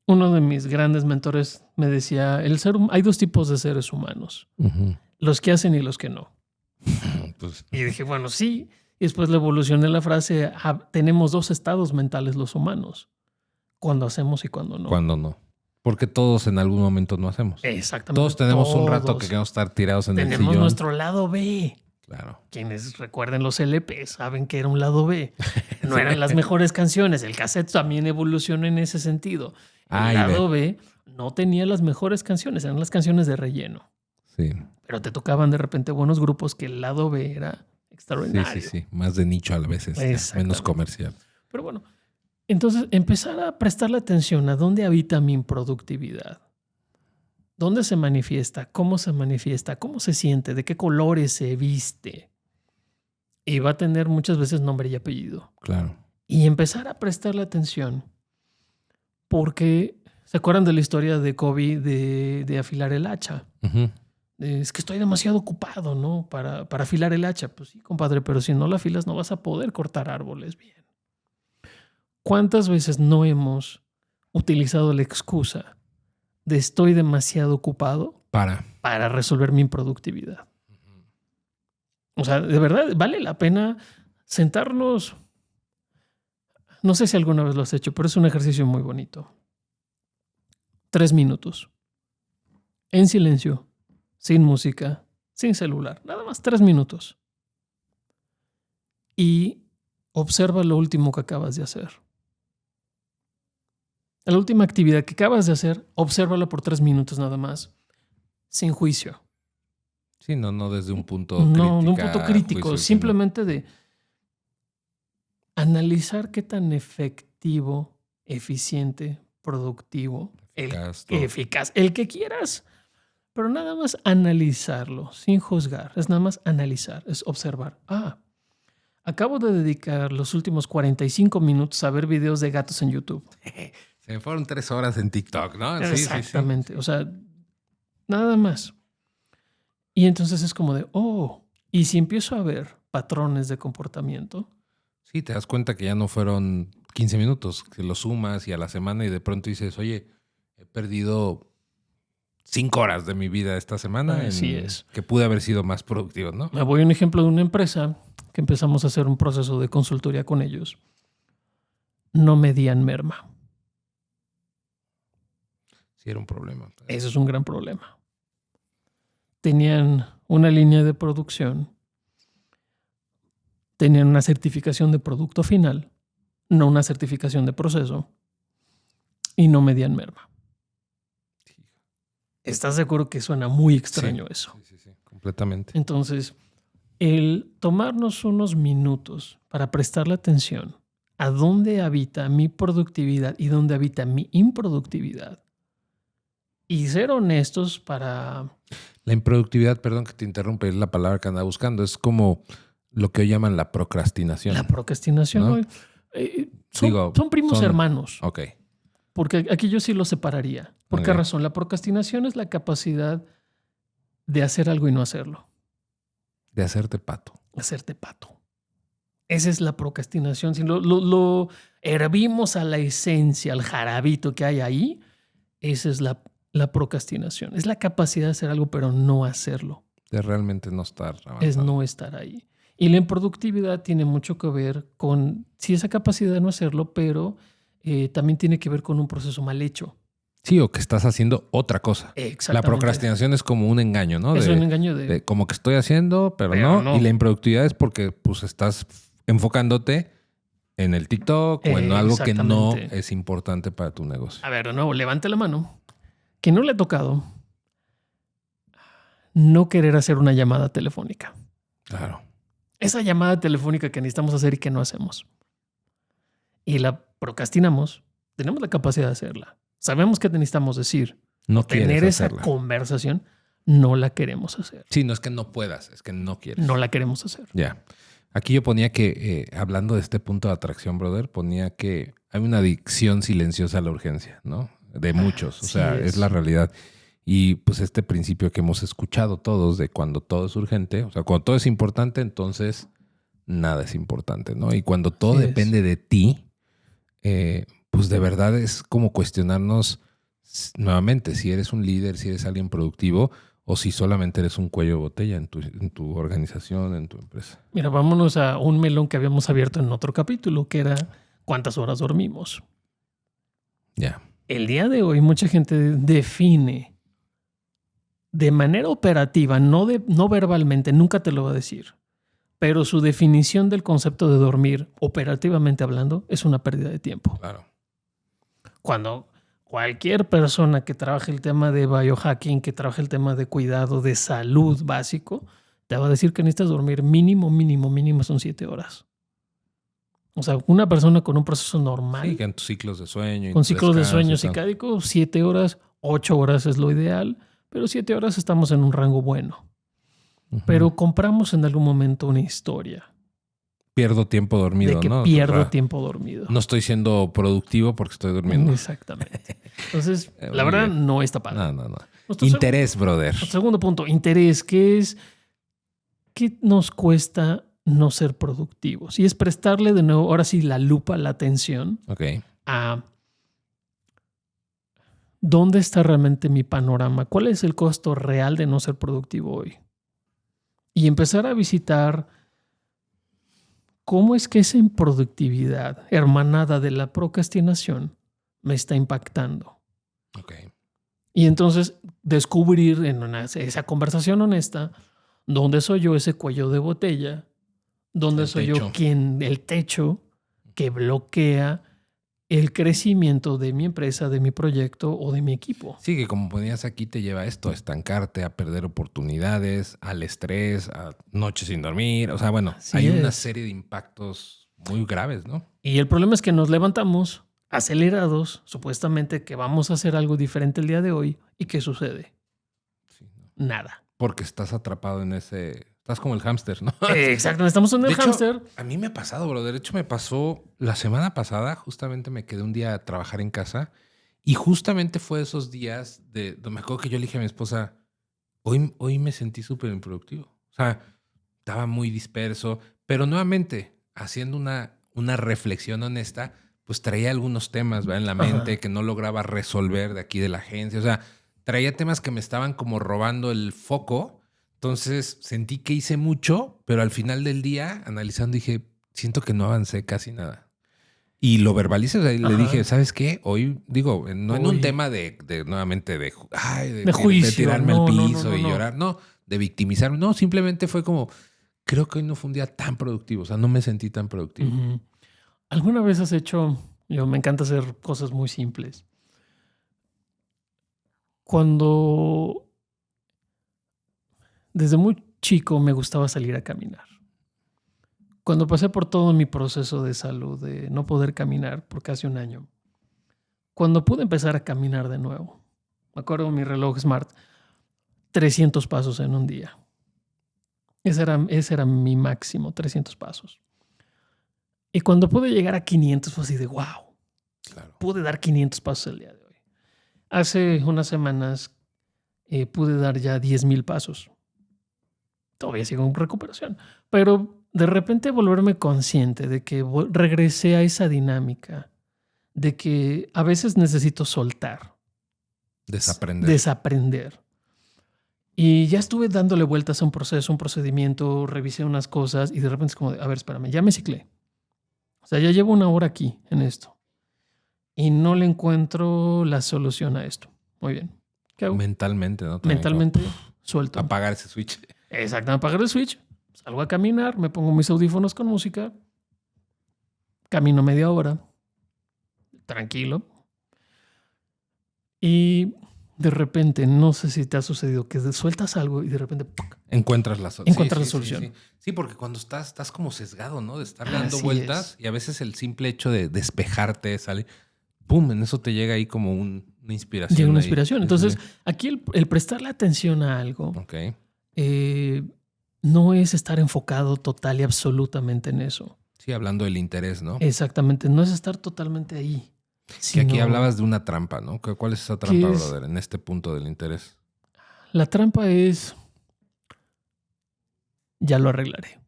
Uno de mis grandes mentores me decía, hay 2 tipos de seres humanos. Uh-huh. Los que hacen y los que no. Pues, y dije, bueno, sí. Y después le evolucioné la frase, tenemos 2 estados mentales los humanos. Cuando hacemos y cuando no. Cuando no. Porque todos en algún momento no hacemos. Exactamente. Todos tenemos un rato que queremos estar tirados en el sillón. Tenemos nuestro lado B. Claro. Quienes recuerden los LP saben que era un lado B. No eran las mejores canciones. El cassette también evolucionó en ese sentido. El lado B no tenía las mejores canciones. Eran las canciones de relleno. Sí. Pero te tocaban de repente buenos grupos que el lado B era extraordinario. Sí. Más de nicho a veces. Menos comercial. Pero bueno, entonces empezar a prestarle atención a dónde habita mi improductividad. ¿Dónde se manifiesta? ¿Cómo se manifiesta? ¿Cómo se siente? ¿De qué colores se viste? Y va a tener muchas veces nombre y apellido. Claro. Y empezar a prestarle atención. Porque, ¿se acuerdan de la historia de Kobe de afilar el hacha? Uh-huh. Es que estoy demasiado ocupado, ¿no? Para afilar el hacha. Pues sí, compadre, pero si no la afilas no vas a poder cortar árboles bien. ¿Cuántas veces no hemos utilizado la excusa de estoy demasiado ocupado para resolver mi improductividad? O sea, de verdad, vale la pena sentarnos. No sé si alguna vez lo has hecho, pero es un ejercicio muy bonito. 3 minutos. En silencio, sin música, sin celular. Nada más 3 minutos. Y observa lo último que acabas de hacer. La última actividad que acabas de hacer, obsérvala por 3 minutos nada más, sin juicio. Sí, no desde un punto crítico. No, de un punto crítico, juicio, simplemente de analizar qué tan efectivo, eficiente, productivo, eficaz, el que quieras, pero nada más analizarlo, sin juzgar, es nada más analizar, es observar. Acabo de dedicar los últimos 45 minutos a ver videos de gatos en YouTube. Se me fueron 3 horas en TikTok, ¿no? Exactamente. Sí. O sea, nada más. Y entonces es como de, y si empiezo a ver patrones de comportamiento. Sí, te das cuenta que ya no fueron 15 minutos, que lo sumas y a la semana y de pronto dices, oye, he perdido 5 horas de mi vida esta semana. Así es. Que pude haber sido más productivo, ¿no? Me voy a un ejemplo de una empresa que empezamos a hacer un proceso de consultoría con ellos. No medían merma. Sí, era un problema. Eso es un gran problema. Tenían una línea de producción, tenían una certificación de producto final, no una certificación de proceso, y no medían merma. Sí. ¿Estás seguro que suena muy extraño eso? Sí, completamente. Entonces, el tomarnos unos minutos para prestarle atención a dónde habita mi productividad y dónde habita mi improductividad, y ser honestos para... La improductividad, perdón que te interrumpa, es la palabra que anda buscando. Es como lo que hoy llaman la procrastinación. La procrastinación. ¿No? Son primos hermanos. Ok. Porque aquí yo sí lo separaría. ¿Por qué razón? La procrastinación es la capacidad de hacer algo y no hacerlo. De hacerte pato. Hacerte pato. Esa es la procrastinación. Si lo hervimos a la esencia, al jarabito que hay ahí, esa es la procrastinación. Es la capacidad de hacer algo, pero no hacerlo. De realmente no estar avanzado. Es no estar ahí. Y la improductividad tiene mucho que ver con, sí, esa capacidad de no hacerlo, pero también tiene que ver con un proceso mal hecho. Sí, o que estás haciendo otra cosa. Exactamente. La procrastinación es como un engaño, ¿no? Es un engaño de como que estoy haciendo, pero no. Y la improductividad es porque pues estás enfocándote en el TikTok o en algo que no es importante para tu negocio. A ver, de nuevo, levante la mano. Que no le ha tocado no querer hacer una llamada telefónica. Claro. Esa llamada telefónica que necesitamos hacer y que no hacemos. Y la procrastinamos. Tenemos la capacidad de hacerla. sabemos que necesitamos decir. No tener quieres esa hacerla. conversación, no la queremos hacer. Sí, no es que no puedas, es que no quieres. No la queremos hacer. Ya. Aquí yo ponía que, hablando de este punto de atracción, brother, ponía que hay una adicción silenciosa a la urgencia, ¿no? De muchos. O sea, es la realidad. Y pues este principio que hemos escuchado todos de cuando todo es urgente, o sea, cuando todo es importante, entonces nada es importante, ¿no? Y cuando todo depende de ti, pues de verdad es como cuestionarnos nuevamente si eres un líder, si eres alguien productivo o si solamente eres un cuello de botella en tu organización, en tu empresa. Mira, vámonos a un melón que habíamos abierto en otro capítulo, que era ¿cuántas horas dormimos? Ya. El día de hoy mucha gente define de manera operativa, no verbalmente, nunca te lo va a decir, pero su definición del concepto de dormir, operativamente hablando, es una pérdida de tiempo. Claro. Cuando cualquier persona que trabaje el tema de biohacking, que trabaje el tema de cuidado de salud básico, te va a decir que necesitas dormir mínimo son 7 horas. O sea, una persona con un proceso normal. Sí, que en tus ciclos de sueño. Con ciclos de sueño circádico, 7 horas, 8 horas es lo ideal, pero 7 horas estamos en un rango bueno. Pero compramos en algún momento una historia. Pierdo tiempo dormido, de que ¿no? pierdo tiempo dormido. No estoy siendo productivo porque estoy durmiendo. Exactamente. Entonces, la verdad, no está padre. No. Interés, brother. Segundo punto, interés. ¿Qué nos cuesta no ser productivos? Y es prestarle de nuevo, ahora sí, la lupa, la atención a dónde está realmente mi panorama. ¿Cuál es el costo real de no ser productivo hoy? Y empezar a visitar cómo es que esa improductividad hermanada de la procrastinación me está impactando. Y entonces descubrir en esa conversación honesta dónde soy yo ese cuello de botella, dónde soy yo el techo que bloquea el crecimiento de mi empresa, de mi proyecto o de mi equipo. Sí, que como ponías aquí te lleva esto, a estancarte, a perder oportunidades, al estrés, a noches sin dormir. O sea, bueno, hay una serie de impactos muy graves, ¿no? Y el problema es que nos levantamos acelerados, supuestamente que vamos a hacer algo diferente el día de hoy. ¿Y qué sucede? Sí, no. Nada. Porque estás atrapado en ese... Estás como el hámster, ¿no? Exacto, estamos en el hámster. A mí me ha pasado, bro. De hecho, me pasó la semana pasada. Justamente me quedé un día a trabajar en casa. Y justamente fue esos días de... Me acuerdo que yo le dije a mi esposa, hoy me sentí súper improductivo. O sea, estaba muy disperso. Pero nuevamente, haciendo una reflexión honesta, pues traía algunos temas, ¿verdad?, en la mente que no lograba resolver de aquí de la agencia. O sea, traía temas que me estaban como robando el foco. Entonces sentí que hice mucho, pero al final del día, analizando, dije, siento que no avancé casi nada. Y lo verbalicé, o sea, le dije, ¿sabes qué? Hoy, digo, no en un tema de nuevamente, de juicio, de tirarme al piso y llorar. No, de victimizarme. No, simplemente fue como, creo que hoy no fue un día tan productivo. O sea, no me sentí tan productivo. ¿Alguna vez has hecho, me encanta hacer cosas muy simples? Cuando desde muy chico me gustaba salir a caminar. Cuando pasé por todo mi proceso de salud, de no poder caminar por casi un año, cuando pude empezar a caminar de nuevo, me acuerdo mi reloj Smart, 300 pasos en un día. Ese era mi máximo, 300 pasos. Y cuando pude llegar a 500 fue así de wow. Claro. Pude dar 500 pasos el día de hoy. Hace unas semanas pude dar ya 10,000 pasos. Todavía sigo en recuperación, pero de repente volverme consciente de que regresé a esa dinámica, de que a veces necesito soltar. Desaprender. Y ya estuve dándole vueltas a un proceso, un procedimiento, revisé unas cosas y de repente es como, a ver, espérame, ya me ciclé. O sea, ya llevo una hora aquí en esto y no le encuentro la solución a esto. Muy bien. ¿Qué hago? Mentalmente, ¿no? Mentalmente suelto. Apagar ese switch. Exacto, apagar el switch. Salgo a caminar, me pongo mis audífonos con música, camino media hora, tranquilo. Y de repente, no sé si te ha sucedido que sueltas algo y de repente encuentras la solución. Sí, porque cuando estás como sesgado, ¿no? De estar dando vueltas y a veces el simple hecho de despejarte, sale, pum, en eso te llega ahí como un Una inspiración. Llega una ahí. inspiración. Entonces, aquí el prestarle atención a algo Ok. no es estar enfocado total y absolutamente en eso. Sí, hablando del interés, ¿no? Exactamente, no es estar totalmente ahí. Que aquí sino hablabas de una trampa, ¿no? ¿Cuál es esa trampa, brother, en este punto del interés? La trampa es, ya lo arreglaré.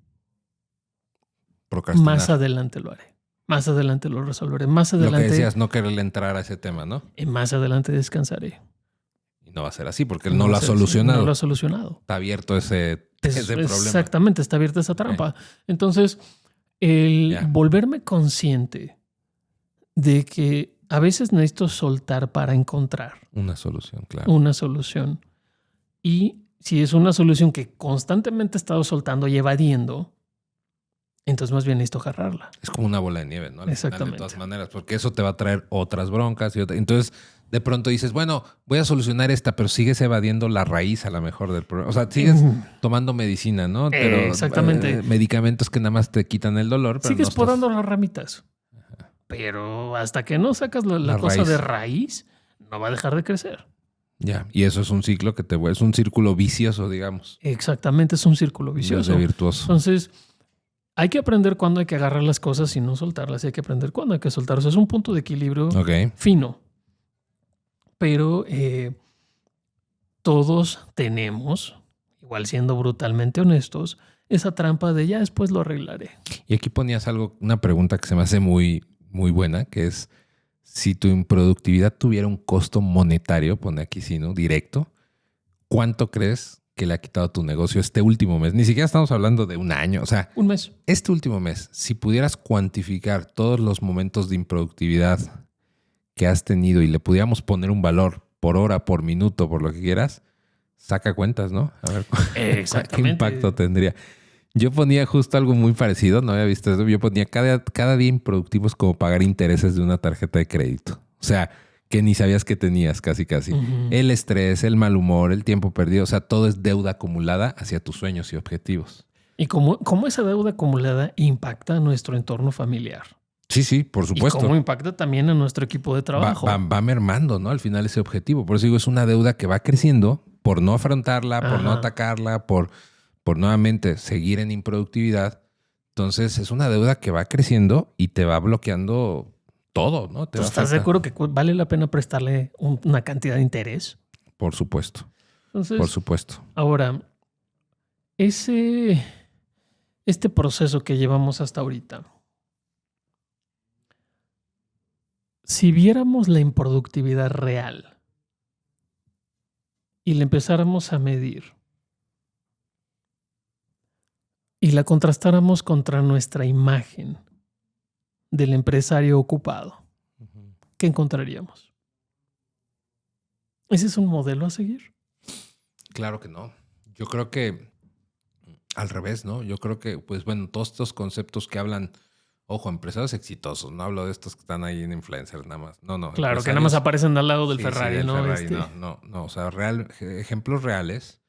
Procrastinar. Más adelante lo haré. Más adelante lo resolveré. Más adelante. Lo que decías, no quererle entrar a ese tema, ¿no? Más adelante descansaré. Y no va a ser así porque él no lo ha solucionado. No lo ha solucionado. Está abierto ese problema. Exactamente, está abierta esa trampa. Entonces, el volverme consciente de que a veces necesito soltar para encontrar una solución, claro. Una solución. Y si es una solución que constantemente he estado soltando y evadiendo, entonces más bien necesito agarrarla. Es como una bola de nieve, ¿no? Exactamente. De todas maneras, porque eso te va a traer otras broncas. Entonces, de pronto dices, bueno, voy a solucionar esta, pero sigues evadiendo la raíz a lo mejor del problema. O sea, sigues tomando medicina, ¿no? Pero exactamente. Medicamentos que nada más te quitan el dolor. Pero sigues podando las ramitas. Ajá. Pero hasta que no sacas la cosa raíz de raíz, no va a dejar de crecer. Ya, y eso es un ciclo que es un círculo vicioso, digamos. Exactamente, es un círculo vicioso. De virtuoso. Entonces, hay que aprender cuándo hay que agarrar las cosas y no soltarlas. Y hay que aprender cuándo hay que soltarlas. O sea, es un punto de equilibrio fino. Pero todos tenemos, igual siendo brutalmente honestos, esa trampa de ya después lo arreglaré. Y aquí ponías una pregunta que se me hace muy, muy buena, que es si tu improductividad tuviera un costo monetario, pone aquí sí, ¿no? Directo, ¿cuánto crees que le ha quitado a tu negocio este último mes? Ni siquiera estamos hablando de un año, o sea, un mes. Este último mes, si pudieras cuantificar todos los momentos de improductividad que has tenido y le pudiéramos poner un valor por hora, por minuto, por lo que quieras, saca cuentas, ¿no? A ver qué impacto tendría. Yo ponía justo algo muy parecido, no había visto eso. Yo ponía cada día improductivo es como pagar intereses de una tarjeta de crédito. O sea, que ni sabías que tenías casi. Uh-huh. El estrés, el mal humor, el tiempo perdido, o sea, todo es deuda acumulada hacia tus sueños y objetivos. ¿Y cómo esa deuda acumulada impacta a nuestro entorno familiar? Sí, por supuesto. ¿Y cómo impacta también a nuestro equipo de trabajo? Va mermando, ¿no? Al final ese objetivo. Por eso digo, es una deuda que va creciendo por no afrontarla, por no atacarla, por nuevamente seguir en improductividad. Entonces es una deuda que va creciendo y te va bloqueando todo, ¿no? ¿Estás de acuerdo que vale la pena prestarle una cantidad de interés? Por supuesto. Entonces, por supuesto. Ahora, este proceso que llevamos hasta ahorita, si viéramos la improductividad real y la empezáramos a medir y la contrastáramos contra nuestra imagen del empresario ocupado, ¿qué encontraríamos? ¿Ese es un modelo a seguir? Claro que no. Yo creo que al revés, ¿no? Yo creo que, pues bueno, todos estos conceptos que hablan, ojo, empresarios exitosos, no hablo de estos que están ahí en influencers nada más. No. Claro, que nada más aparecen al lado del Ferrari, del ¿no? Ferrari, no. O sea, ejemplos reales.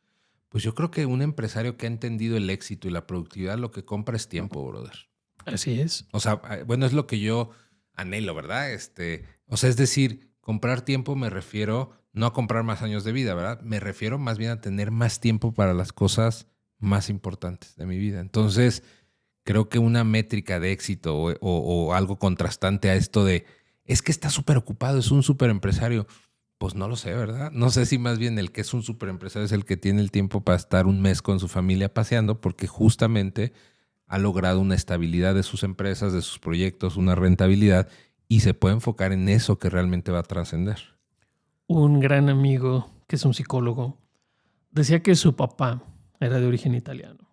Pues yo creo que un empresario que ha entendido el éxito y la productividad lo que compra es tiempo, brother. Así es. O sea, bueno, es lo que yo anhelo, ¿verdad? O sea, es decir, comprar tiempo me refiero no a comprar más años de vida, ¿verdad? Me refiero más bien a tener más tiempo para las cosas más importantes de mi vida. Entonces, creo que una métrica de éxito o algo contrastante a esto de es que está súper ocupado, es un súper empresario. Pues no lo sé, ¿verdad? No sé si más bien el que es un súper empresario es el que tiene el tiempo para estar un mes con su familia paseando porque justamente ha logrado una estabilidad de sus empresas, de sus proyectos, una rentabilidad y se puede enfocar en eso que realmente va a trascender. Un gran amigo, que es un psicólogo, decía que su papá era de origen italiano.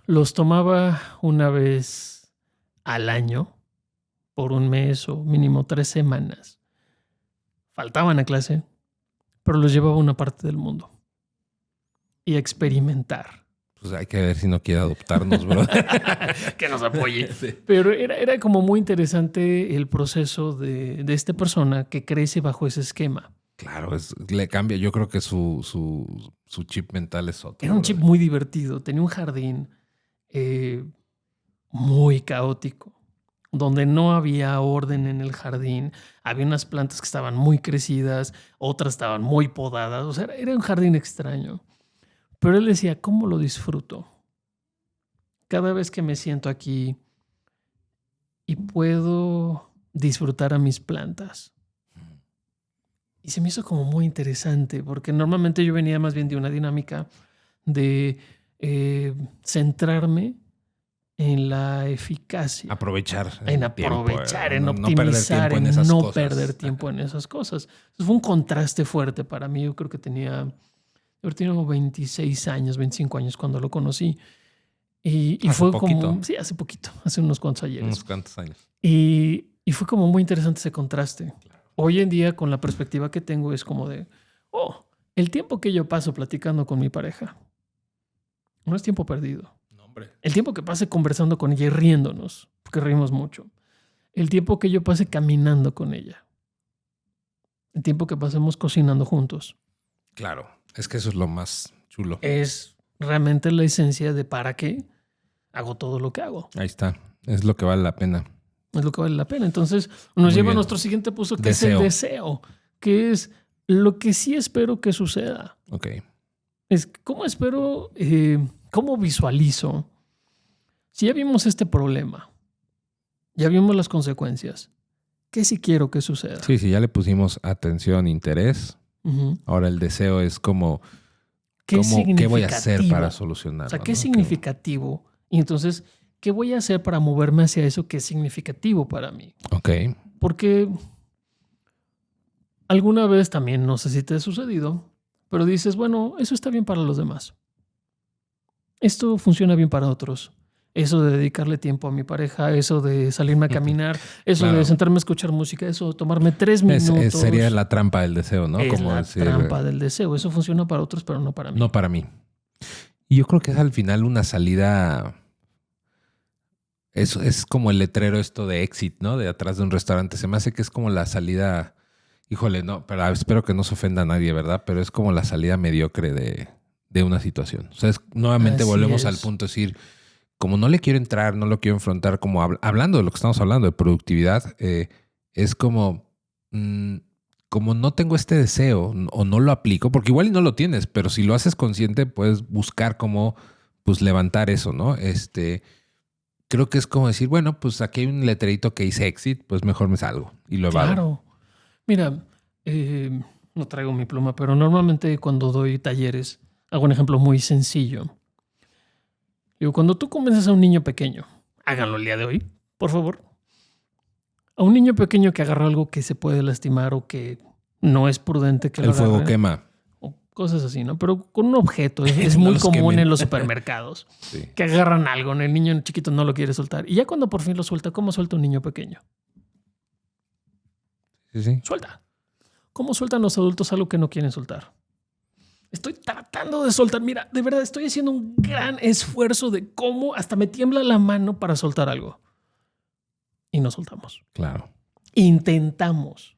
Los tomaba una vez al año, por un mes o mínimo 3 semanas. Faltaban a clase, pero los llevaba a una parte del mundo y a experimentar. Pues hay que ver si no quiere adoptarnos, bro. Que nos apoye. Sí. Pero era como muy interesante el proceso de esta persona que crece bajo ese esquema. Claro, le cambia. Yo creo que su chip mental es otro. Era un chip muy divertido. Tenía un jardín muy caótico, donde no había orden en el jardín. Había unas plantas que estaban muy crecidas, otras estaban muy podadas. O sea, era un jardín extraño. Pero él decía, ¿cómo lo disfruto? Cada vez que me siento aquí y puedo disfrutar a mis plantas. Y se me hizo como muy interesante, porque normalmente yo venía más bien de una dinámica de centrarme en la eficacia. Aprovechar. En aprovechar, en no optimizar, perder tiempo en esas no cosas. perder tiempo en esas cosas. Entonces fue un contraste fuerte para mí. Yo creo que tenía 26 años, 25 años cuando lo conocí. Y ¿Hace fue poquito? como... Sí, hace poquito, hace unos cuantos ayeres. Unos cuantos años. Y fue como muy interesante ese contraste. Claro. Hoy en día, con la perspectiva que tengo, es como de, el tiempo que yo paso platicando con mi pareja no es tiempo perdido. No, hombre. El tiempo que pase conversando con ella y riéndonos, porque reímos mucho. El tiempo que yo pase caminando con ella. El tiempo que pasemos cocinando juntos. Claro, es que eso es lo más chulo. Es realmente la esencia de para qué hago todo lo que hago. Ahí está, es lo que vale la pena. Es lo que vale la pena. Entonces nos lleva a nuestro siguiente punto, que es el deseo, que es lo que sí espero que suceda. Ok. Es cómo espero, cómo visualizo. Si ya vimos este problema, ya vimos las consecuencias, ¿qué sí quiero que suceda? Sí, ya le pusimos atención, interés. Ahora el deseo es como, ¿qué voy a hacer para solucionarlo? O sea, ¿qué es significativo? Y entonces, ¿qué voy a hacer para moverme hacia eso que es significativo para mí? Ok. Porque alguna vez también, no sé si te ha sucedido, pero dices, bueno, eso está bien para los demás. Esto funciona bien para otros. Eso de dedicarle tiempo a mi pareja, eso de salirme a caminar, eso de sentarme a escuchar música, eso de tomarme 3 minutos. Sería la trampa del deseo, ¿no? Es la trampa del deseo. Eso funciona para otros, pero no para mí. No para mí. Y yo creo que es al final una salida... Es como el letrero esto de exit, ¿no? De atrás de un restaurante. Se me hace que es como la salida... Híjole, no, pero espero que no se ofenda a nadie, ¿verdad? Pero es como la salida mediocre de una situación. O sea, nuevamente volvemos al punto de decir, como no le quiero entrar, no lo quiero enfrentar, como hablando de lo que estamos hablando, de productividad, es como no tengo este deseo o no lo aplico, porque igual y no lo tienes, pero si lo haces consciente, puedes buscar cómo pues levantar eso, ¿no? Creo que es como decir, bueno, pues aquí hay un letrerito que dice exit, pues mejor me salgo y lo evado. Claro. Mira, no traigo mi pluma, pero normalmente cuando doy talleres, hago un ejemplo muy sencillo. Digo, cuando tú convences a un niño pequeño, háganlo el día de hoy, por favor. A un niño pequeño que agarra algo que se puede lastimar o que no es prudente que lo agarre. El fuego quema. O cosas así, ¿no? Pero con un objeto. Es muy común en los supermercados. Sí. Que agarran algo, el niño chiquito no lo quiere soltar. Y ya cuando por fin lo suelta, ¿cómo suelta un niño pequeño? Sí. Suelta. ¿Cómo sueltan los adultos algo que no quieren soltar? Estoy tratando de soltar. Mira, de verdad, estoy haciendo un gran esfuerzo de cómo hasta me tiembla la mano para soltar algo. Y no soltamos. Claro. Intentamos.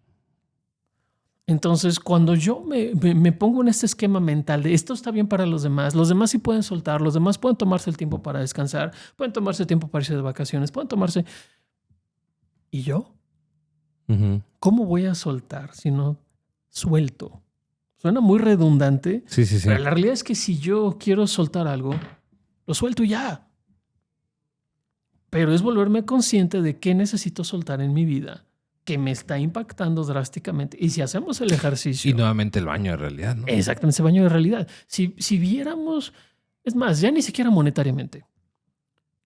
Entonces, cuando yo me pongo en este esquema mental de esto está bien para los demás sí pueden soltar, los demás pueden tomarse el tiempo para descansar, pueden tomarse tiempo para irse de vacaciones, pueden tomarse... ¿Y yo? ¿Cómo voy a soltar si no suelto? Suena muy redundante, sí. Pero la realidad es que si yo quiero soltar algo, lo suelto ya. Pero es volverme consciente de qué necesito soltar en mi vida, que me está impactando drásticamente. Y si hacemos el ejercicio... Y nuevamente el baño de realidad, ¿no? Exactamente, ese baño de realidad. Si viéramos, es más, ya ni siquiera monetariamente,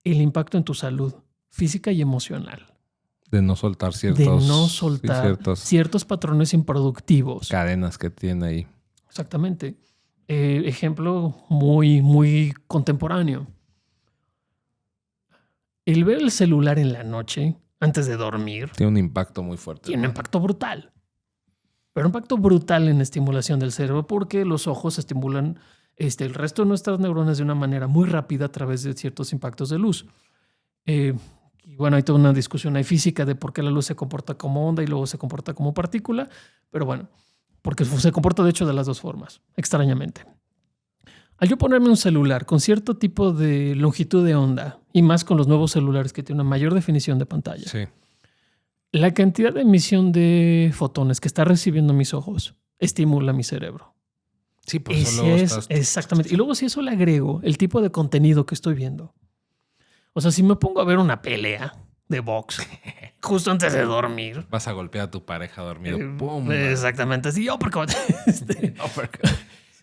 el impacto en tu salud física y emocional. De no soltar ciertos patrones improductivos. Cadenas que tiene ahí. Exactamente. Ejemplo muy, muy contemporáneo. El ver el celular en la noche, antes de dormir... Tiene un impacto muy fuerte. Tiene un impacto brutal. Pero un impacto brutal en la estimulación del cerebro porque los ojos estimulan el resto de nuestras neuronas de una manera muy rápida a través de ciertos impactos de luz. Y bueno, hay toda una discusión, hay física de por qué la luz se comporta como onda y luego se comporta como partícula, pero bueno, porque se comporta de hecho de las dos formas, extrañamente. Al yo ponerme un celular con cierto tipo de longitud de onda Y más con los nuevos celulares que tienen una mayor definición de pantalla. Sí. La cantidad de emisión de fotones que está recibiendo mis ojos estimula mi cerebro. Sí, pues Y solo estás... exactamente. Y luego si eso le agrego el tipo de contenido que estoy viendo. O sea, si me pongo a ver una pelea de box justo antes de dormir. Vas a golpear a tu pareja dormido. ¡Pum! Exactamente. Así,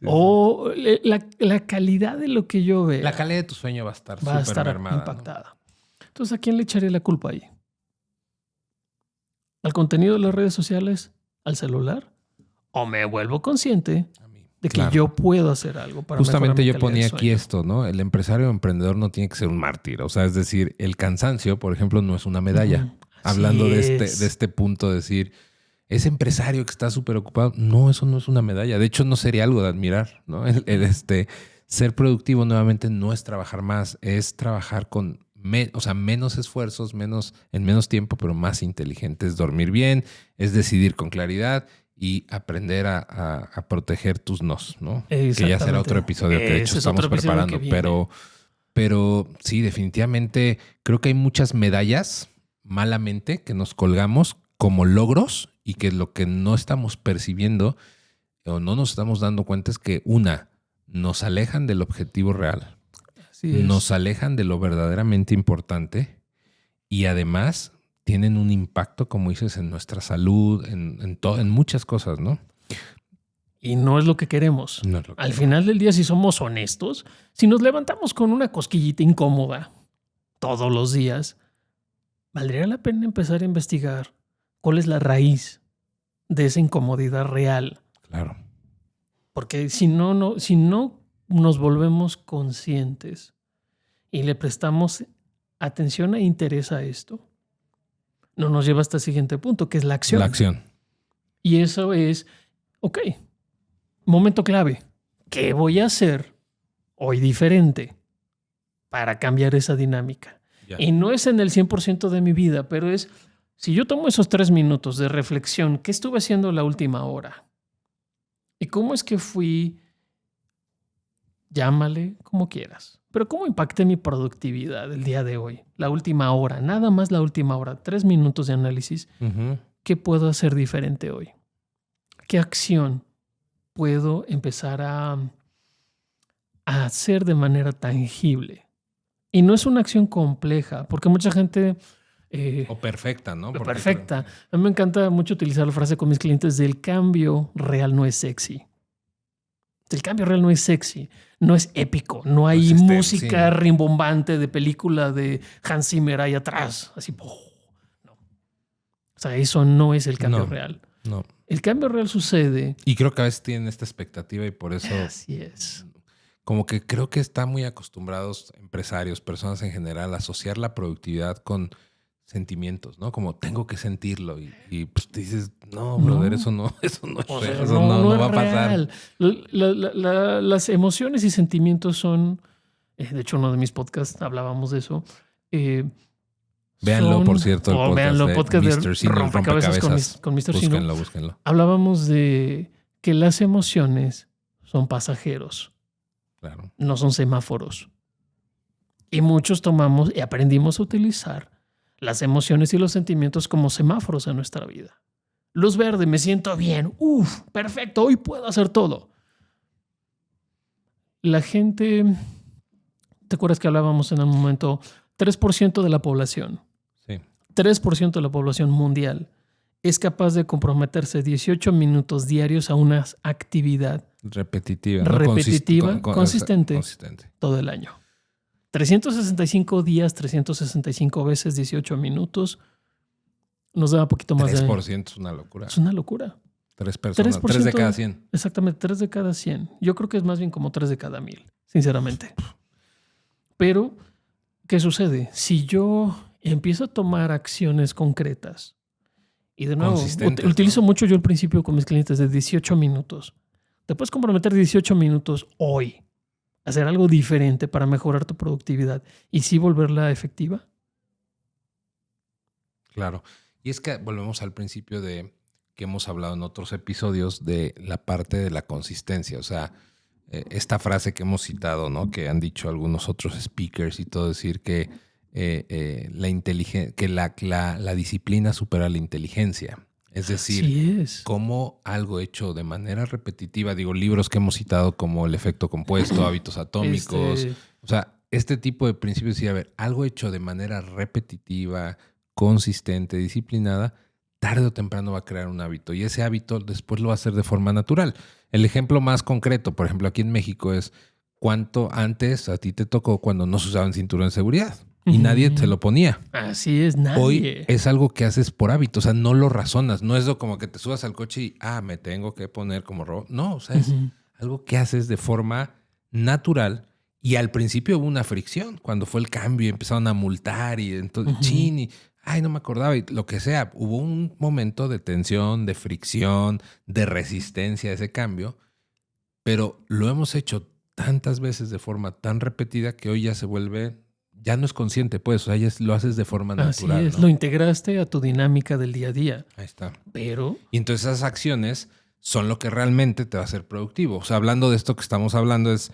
Sí. O la calidad de lo que yo veo. La calidad de tu sueño va a estar súper mermada, impactada. ¿No? Entonces, ¿a quién le echaré la culpa ahí? ¿Al contenido de las redes sociales? ¿Al celular? ¿O me vuelvo consciente de que yo puedo hacer algo para justamente mejorar mi yo ponía calidad de aquí sueño? esto, ¿no? El empresario o emprendedor no tiene que ser un mártir. O sea, es decir, el cansancio, por ejemplo, no es una medalla. Hablando de este punto, decir, ese empresario que está súper ocupado, no, eso no es una medalla. De hecho, no sería algo de admirar, ¿no? Ser productivo nuevamente no es trabajar más, es trabajar con menos esfuerzos, en menos tiempo, pero más inteligente. Es dormir bien, es decidir con claridad y aprender a proteger tus nos, ¿no? Que ya será otro episodio que de hecho estamos preparando. Pero sí, definitivamente creo que hay muchas medallas malamente que nos colgamos como logros y que lo que no estamos percibiendo o no nos estamos dando cuenta es que nos alejan del objetivo real. Nos alejan de lo verdaderamente importante y además tienen un impacto, como dices, en nuestra salud, en muchas cosas, ¿no? Y no es lo que queremos. No es lo que Al final del día, si somos honestos, si nos levantamos con una cosquillita incómoda todos los días, valdría la pena empezar a investigar cuál es la raíz de esa incomodidad real. Claro. Porque si no nos volvemos conscientes y le prestamos atención e interés a esto, no nos lleva hasta el siguiente punto, que es la acción. La acción. Y eso es, momento clave. ¿Qué voy a hacer hoy diferente para cambiar esa dinámica? Yeah. Y no es en el 100% de mi vida, pero es, si yo tomo esos 3 minutos de reflexión, ¿qué estuve haciendo la última hora? ¿Y cómo es que fui? Llámale como quieras. Pero ¿cómo impacté mi productividad el día de hoy? La última hora, nada más la última hora, 3 minutos de análisis. Uh-huh. ¿Qué puedo hacer diferente hoy? ¿Qué acción puedo empezar a hacer de manera tangible? Y no es una acción compleja, porque mucha gente... o perfecta, ¿no? Perfecta. A mí me encanta mucho utilizar la frase con mis clientes del cambio real no es sexy. El cambio real no es sexy, no es épico, no hay música rimbombante de película de Hans Zimmer ahí atrás, así. No. O sea, eso no es el cambio real. No. El cambio real sucede. Y creo que a veces tienen esta expectativa y por eso... Así es. Como que creo que están muy acostumbrados empresarios, personas en general, a asociar la productividad con sentimientos, ¿no? Como tengo que sentirlo y pues te dices, no, brother, eso no es real, eso no va a pasar. Las emociones y sentimientos son, de hecho, uno de mis podcasts hablábamos de eso. Véanlo, por cierto, el podcast de Mr. Sino, Rompecabezas con Mr. Sino. Búsquenlo. Hablábamos de que las emociones son pasajeros. Claro. No son semáforos. Y muchos tomamos y aprendimos a utilizar las emociones y los sentimientos como semáforos en nuestra vida. Luz verde, me siento bien. Uf, perfecto, hoy puedo hacer todo. La gente, ¿te acuerdas que hablábamos en el momento? 3% de la población. Sí. 3% de la población mundial es capaz de comprometerse 18 minutos diarios a una actividad repetitiva, consistente todo el año. 365 días, 365 veces, 18 minutos. Nos da un poquito más 3% es una locura. Es una locura. 3 personas. 3 de cada 100. Exactamente, 3 de cada 100. Yo creo que es más bien como 3 de cada 1000, sinceramente. Pero, ¿qué sucede? Si yo empiezo a tomar acciones concretas, y de nuevo, utilizo mucho yo al principio con mis clientes de 18 minutos. Te puedes comprometer 18 minutos hoy. Hacer algo diferente para mejorar tu productividad y sí volverla efectiva. Claro. Y es que volvemos al principio de que hemos hablado en otros episodios de la parte de la consistencia. O sea, esta frase que hemos citado, ¿no? Que han dicho algunos otros speakers y todo, decir que la disciplina supera la inteligencia. Es decir, cómo algo hecho de manera repetitiva, digo, libros que hemos citado como El efecto compuesto, Hábitos atómicos, o sea, este tipo de principios, sí, a ver, algo hecho de manera repetitiva, consistente, disciplinada, tarde o temprano va a crear un hábito y ese hábito después lo va a hacer de forma natural. El ejemplo más concreto, por ejemplo, aquí en México es cuánto antes a ti te tocó cuando no se usaban cinturón de seguridad y nadie se lo ponía. Así es, nadie. Hoy es algo que haces por hábito, o sea, no lo razonas, no es como que te subas al coche y, me tengo que poner como robot. No, o sea, es algo que haces de forma natural y al principio hubo una fricción cuando fue el cambio y empezaron a multar y entonces, no me acordaba y lo que sea. Hubo un momento de tensión, de fricción, de resistencia a ese cambio, pero lo hemos hecho tantas veces de forma tan repetida que hoy ya se vuelve, ya no es consciente, pues, o sea, ya lo haces de forma natural. Así es, ¿no? Lo integraste a tu dinámica del día a día. Ahí está. Pero... Y entonces esas acciones son lo que realmente te va a hacer productivo. O sea, hablando de esto que estamos hablando es...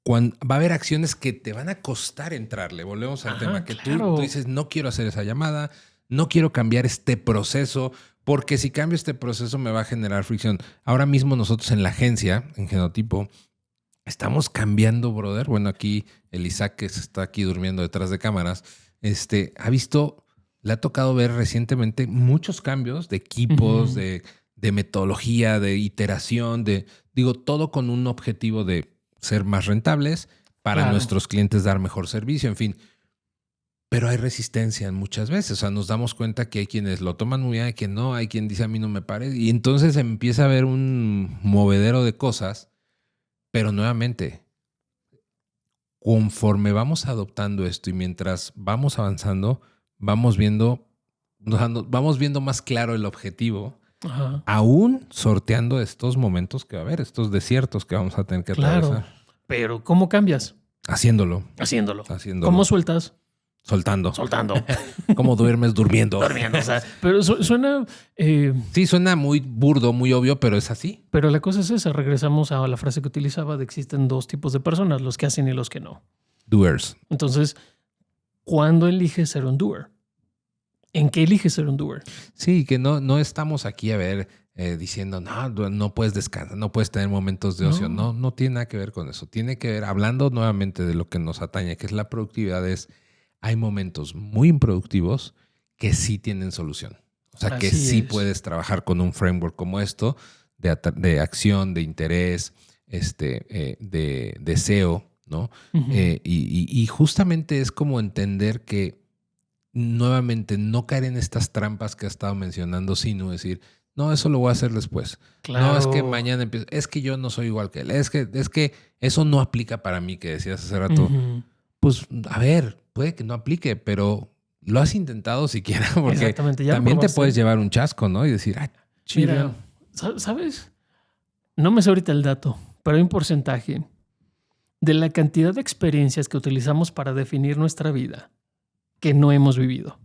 va a haber acciones que te van a costar entrarle. Volvemos al tema que claro. tú dices, no quiero hacer esa llamada, no quiero cambiar este proceso, porque si cambio este proceso me va a generar fricción. Ahora mismo nosotros en la agencia, en Genotipo, estamos cambiando, brother. Bueno, aquí el Isaac, que está aquí durmiendo detrás de cámaras, le ha tocado ver recientemente muchos cambios de equipos, de metodología, de iteración, todo con un objetivo de ser más rentables para nuestros clientes, dar mejor servicio, en fin. Pero hay resistencia muchas veces. O sea, nos damos cuenta que hay quienes lo toman muy bien, hay quien no, hay quien dice a mí no me parece. Y entonces empieza a haber un movedero de cosas. Pero nuevamente, conforme vamos adoptando esto y mientras vamos avanzando, vamos viendo más claro el objetivo. Aún sorteando estos momentos que va a haber, estos desiertos que vamos a tener que atravesar. Pero ¿cómo cambias? Haciéndolo. ¿Cómo sueltas? Soltando. ¿Cómo duermes? Durmiendo. O sea, pero suena... Sí, suena muy burdo, muy obvio, pero es así. Pero la cosa es esa. Regresamos a la frase que utilizaba de existen dos tipos de personas, los que hacen y los que no. Doers. Entonces, ¿cuándo eliges ser un doer? ¿En qué eliges ser un doer? Sí, que no estamos aquí diciendo, no puedes descansar, no puedes tener momentos de ocio. No tiene nada que ver con eso. Tiene que ver, hablando nuevamente de lo que nos atañe, que es la productividad, hay momentos muy improductivos que sí tienen solución. O sea, que sí puedes trabajar con un framework como esto, de acción, de interés, de deseo, ¿no? Y justamente es como entender que nuevamente no caer en estas trampas que ha estado mencionando, sino decir, no, eso lo voy a hacer después. Claro. No, es que mañana empiezo. Es que yo no soy igual que él. Es que eso no aplica para mí, que decías hace rato. Pues, a ver, puede que no aplique, pero lo has intentado siquiera, porque también te puedes llevar un chasco, ¿no? Y decir, mira, ¿sabes? No me sé ahorita el dato, pero hay un porcentaje de la cantidad de experiencias que utilizamos para definir nuestra vida que no hemos vivido.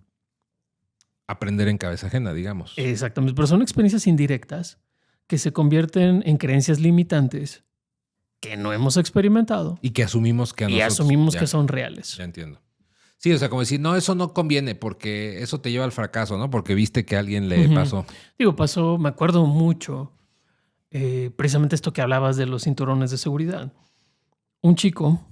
Aprender en cabeza ajena, digamos. Exactamente, pero son experiencias indirectas que se convierten en creencias limitantes que no hemos experimentado. Y que asumimos que que son reales. Ya entiendo. Sí, o sea, como decir, no, eso no conviene porque eso te lleva al fracaso, ¿no? Porque viste que a alguien le pasó. Pasó, me acuerdo mucho, precisamente esto que hablabas de los cinturones de seguridad. Un chico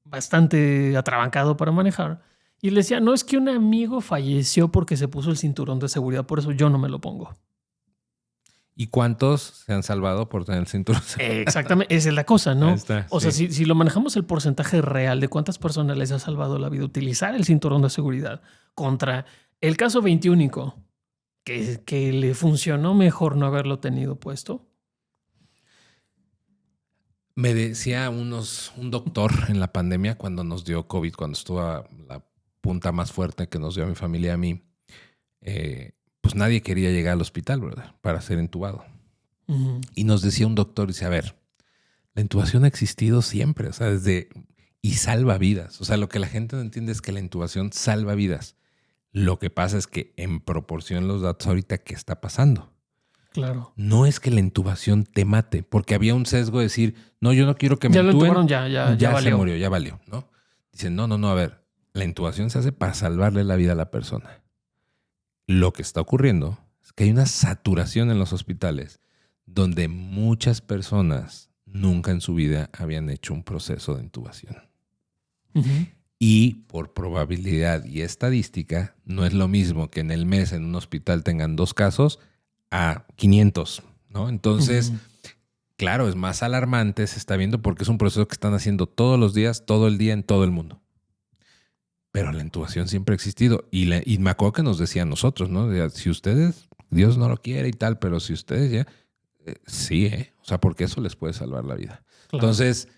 bastante atrabancado para manejar y le decía, no, es que un amigo falleció porque se puso el cinturón de seguridad, por eso yo no me lo pongo. ¿Y cuántos se han salvado por tener el cinturón? Exactamente, esa es la cosa, ¿no? Está, o sea, si lo manejamos el porcentaje real de cuántas personas les ha salvado la vida utilizar el cinturón de seguridad contra el caso 21, que le funcionó mejor no haberlo tenido puesto. Me decía un doctor en la pandemia cuando nos dio COVID, cuando estuvo a la punta más fuerte que nos dio a mi familia y a mí, pues nadie quería llegar al hospital, brother, para ser intubado. Y nos decía un doctor, dice, a ver, la intubación ha existido siempre, o sea, y salva vidas. O sea, lo que la gente no entiende es que la intubación salva vidas. Lo que pasa es que en proporción los datos ahorita, ¿qué está pasando? Claro. No es que la intubación te mate, porque había un sesgo de decir, no, yo no quiero que me Ya lo intuben. intubaron, ya se valió. murió, ya valió, ¿no? Dicen, no, a ver, la intubación se hace para salvarle la vida a la persona. Lo que está ocurriendo es que hay una saturación en los hospitales donde muchas personas nunca en su vida habían hecho un proceso de intubación. Uh-huh. Y por probabilidad y estadística, no es lo mismo que en el mes en un hospital tengan 2 casos a 500, ¿no? Entonces, claro, es más alarmante, se está viendo porque es un proceso que están haciendo todos los días, todo el día, en todo el mundo. Pero la intubación siempre ha existido. Y me acuerdo que nos decían nosotros, ¿no? Si ustedes, Dios no lo quiere y tal, pero si ustedes ya... sí, O sea, porque eso les puede salvar la vida. Claro. Entonces,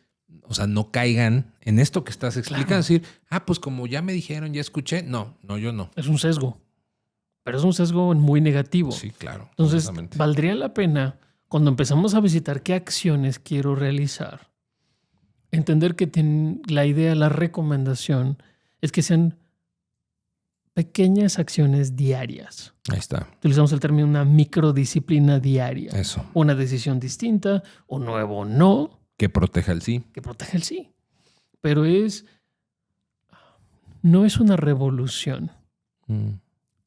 o sea, no caigan en esto que estás explicando. Claro. Decir, pues como ya me dijeron, ya escuché. No, yo no. Es un sesgo. Pero es un sesgo muy negativo. Sí, claro. Entonces, valdría la pena, cuando empezamos a visitar qué acciones quiero realizar, entender que la idea, la recomendación, es que sean pequeñas acciones diarias. Ahí está. Utilizamos el término una microdisciplina diaria. Eso. Una decisión distinta, un nuevo no. Que proteja el sí. Que proteja el sí. Pero no es una revolución.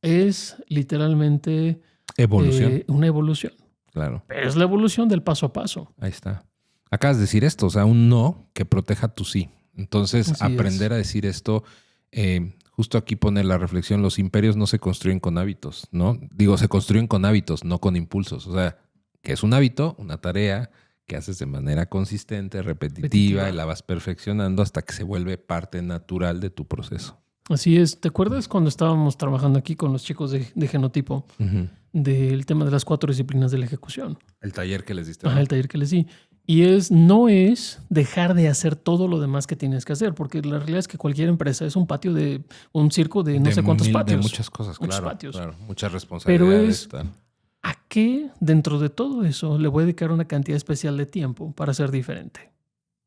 Es literalmente... Evolución. Una evolución. Claro. Pero es la evolución del paso a paso. Ahí está. Acabas de decir esto, o sea, un no que proteja tu sí. Entonces, Así aprender a decir esto, justo aquí pone la reflexión, los imperios no se construyen con hábitos, ¿no? Digo, se construyen con hábitos, no con impulsos. O sea, que es un hábito, una tarea que haces de manera consistente, repetitiva, y la vas perfeccionando hasta que se vuelve parte natural de tu proceso. Así es. ¿Te acuerdas cuando estábamos trabajando aquí con los chicos de Genotipo del tema de las 4 disciplinas de la ejecución? El taller que les diste. El taller que les di. Y no es dejar de hacer todo lo demás que tienes que hacer, porque la realidad es que cualquier empresa es un patio un circo de no sé cuántos patios. De muchas cosas, muchos claro. Patios. Claro, muchas responsabilidades. Pero ¿a qué dentro de todo eso le voy a dedicar una cantidad especial de tiempo para ser diferente?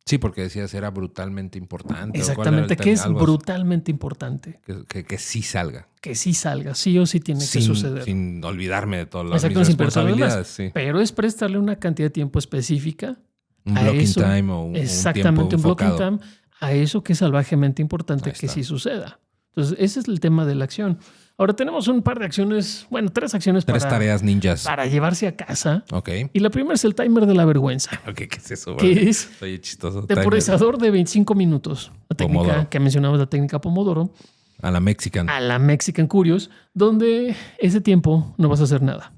Sí, porque decías era brutalmente importante. Exactamente, que es brutalmente importante. Que sí salga. Que sí salga, sí o sí tiene que suceder. Sin olvidarme de todas las responsabilidades. Sí. Pero es prestarle una cantidad de tiempo específica. Un blocking time o un tiempo enfocado. Un blocking time a eso que es salvajemente importante que sí suceda. Entonces, ese es el tema de la acción. Ahora tenemos un par de acciones, 3 acciones 3 tareas ninjas para llevarse a casa. Ok. Y la primera es el timer de la vergüenza. Ok, ¿qué es eso? Que es Oye, chistoso. temporizador de 25 minutos. La técnica Pomodoro. Que mencionamos, la técnica Pomodoro. A la Mexican. A la Mexican Curious, donde ese tiempo no vas a hacer nada.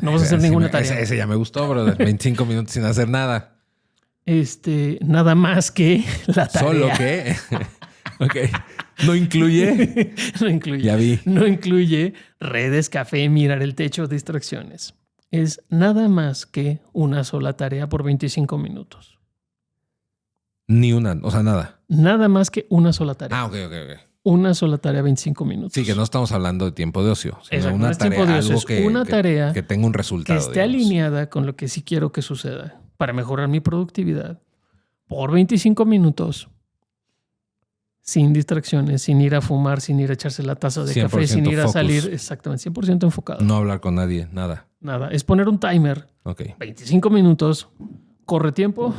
No vas a hacer ninguna tarea. Ese ya me gustó, brother. 25 minutos sin hacer nada. Nada más que la tarea. ¿Solo qué? Ok. ¿No incluye? No incluye. Ya vi. No incluye redes, café, mirar el techo, distracciones. Es nada más que una sola tarea por 25 minutos. Ni una, o sea, nada. Nada más que una sola tarea. Ok. Una sola tarea, 25 minutos. Sí, que no estamos hablando de tiempo de ocio, sino exacto, una no es tarea, tiempo de ocio, algo es tarea que tenga un resultado. Que esté alineada con lo que sí quiero que suceda para mejorar mi productividad por 25 minutos. Sin distracciones, sin ir a fumar, sin ir a echarse la taza de café, sin ir a salir. Exactamente, 100% enfocado. No hablar con nadie, nada. Nada, es poner un timer. 25 minutos, corre tiempo,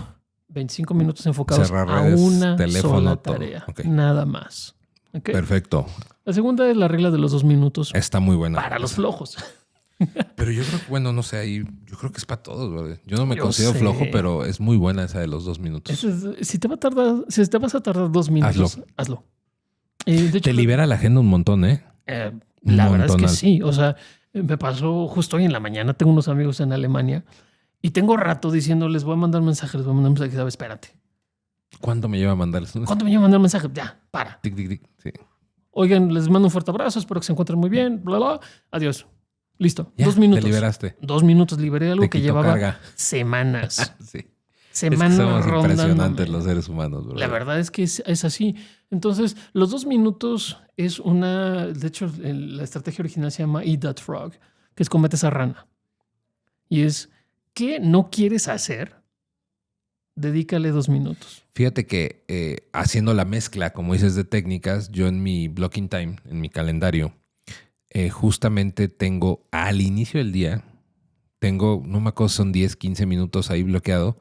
25 minutos enfocados cerrar redes, a una teléfono, sola tarea. Nada más. Perfecto. La segunda es la regla de los 2 minutos. Está muy buena. Para los flojos. Pero yo creo que, no sé, ahí yo creo que es para todos, ¿verdad? Yo no me considero flojo, pero es muy buena esa de los 2 minutos. Si te vas a tardar 2 minutos, hazlo. De hecho, te libera la agenda un montón, ¿eh? La verdad es que sí. O sea, me pasó justo hoy en la mañana. Tengo unos amigos en Alemania y tengo rato diciéndoles, voy a mandar mensajes, ¿sabes? Espérate. ¿Cuánto me lleva a mandarles? ¿Cuánto me lleva a mandar mensajes? Ya, para. Tic, tic, tic. Sí. Oigan, les mando un fuerte abrazo, espero que se encuentren muy bien, bla, bla. Adiós. Listo. Ya, 2 minutos. Te liberaste. 2 minutos liberé algo que llevaba carga. Semanas. Sí. Semanas somos rondándome. Impresionantes los seres humanos, ¿verdad? La verdad es que es así. Entonces, los 2 minutos es una... De hecho, la estrategia original se llama Eat That Frog, que es comete esa rana. Y es, ¿qué no quieres hacer? Dedícale 2 minutos. Fíjate que haciendo la mezcla, como dices, de técnicas, yo en mi blocking time, en mi calendario, justamente tengo al inicio del día, no me acuerdo, son 10, 15 minutos ahí bloqueado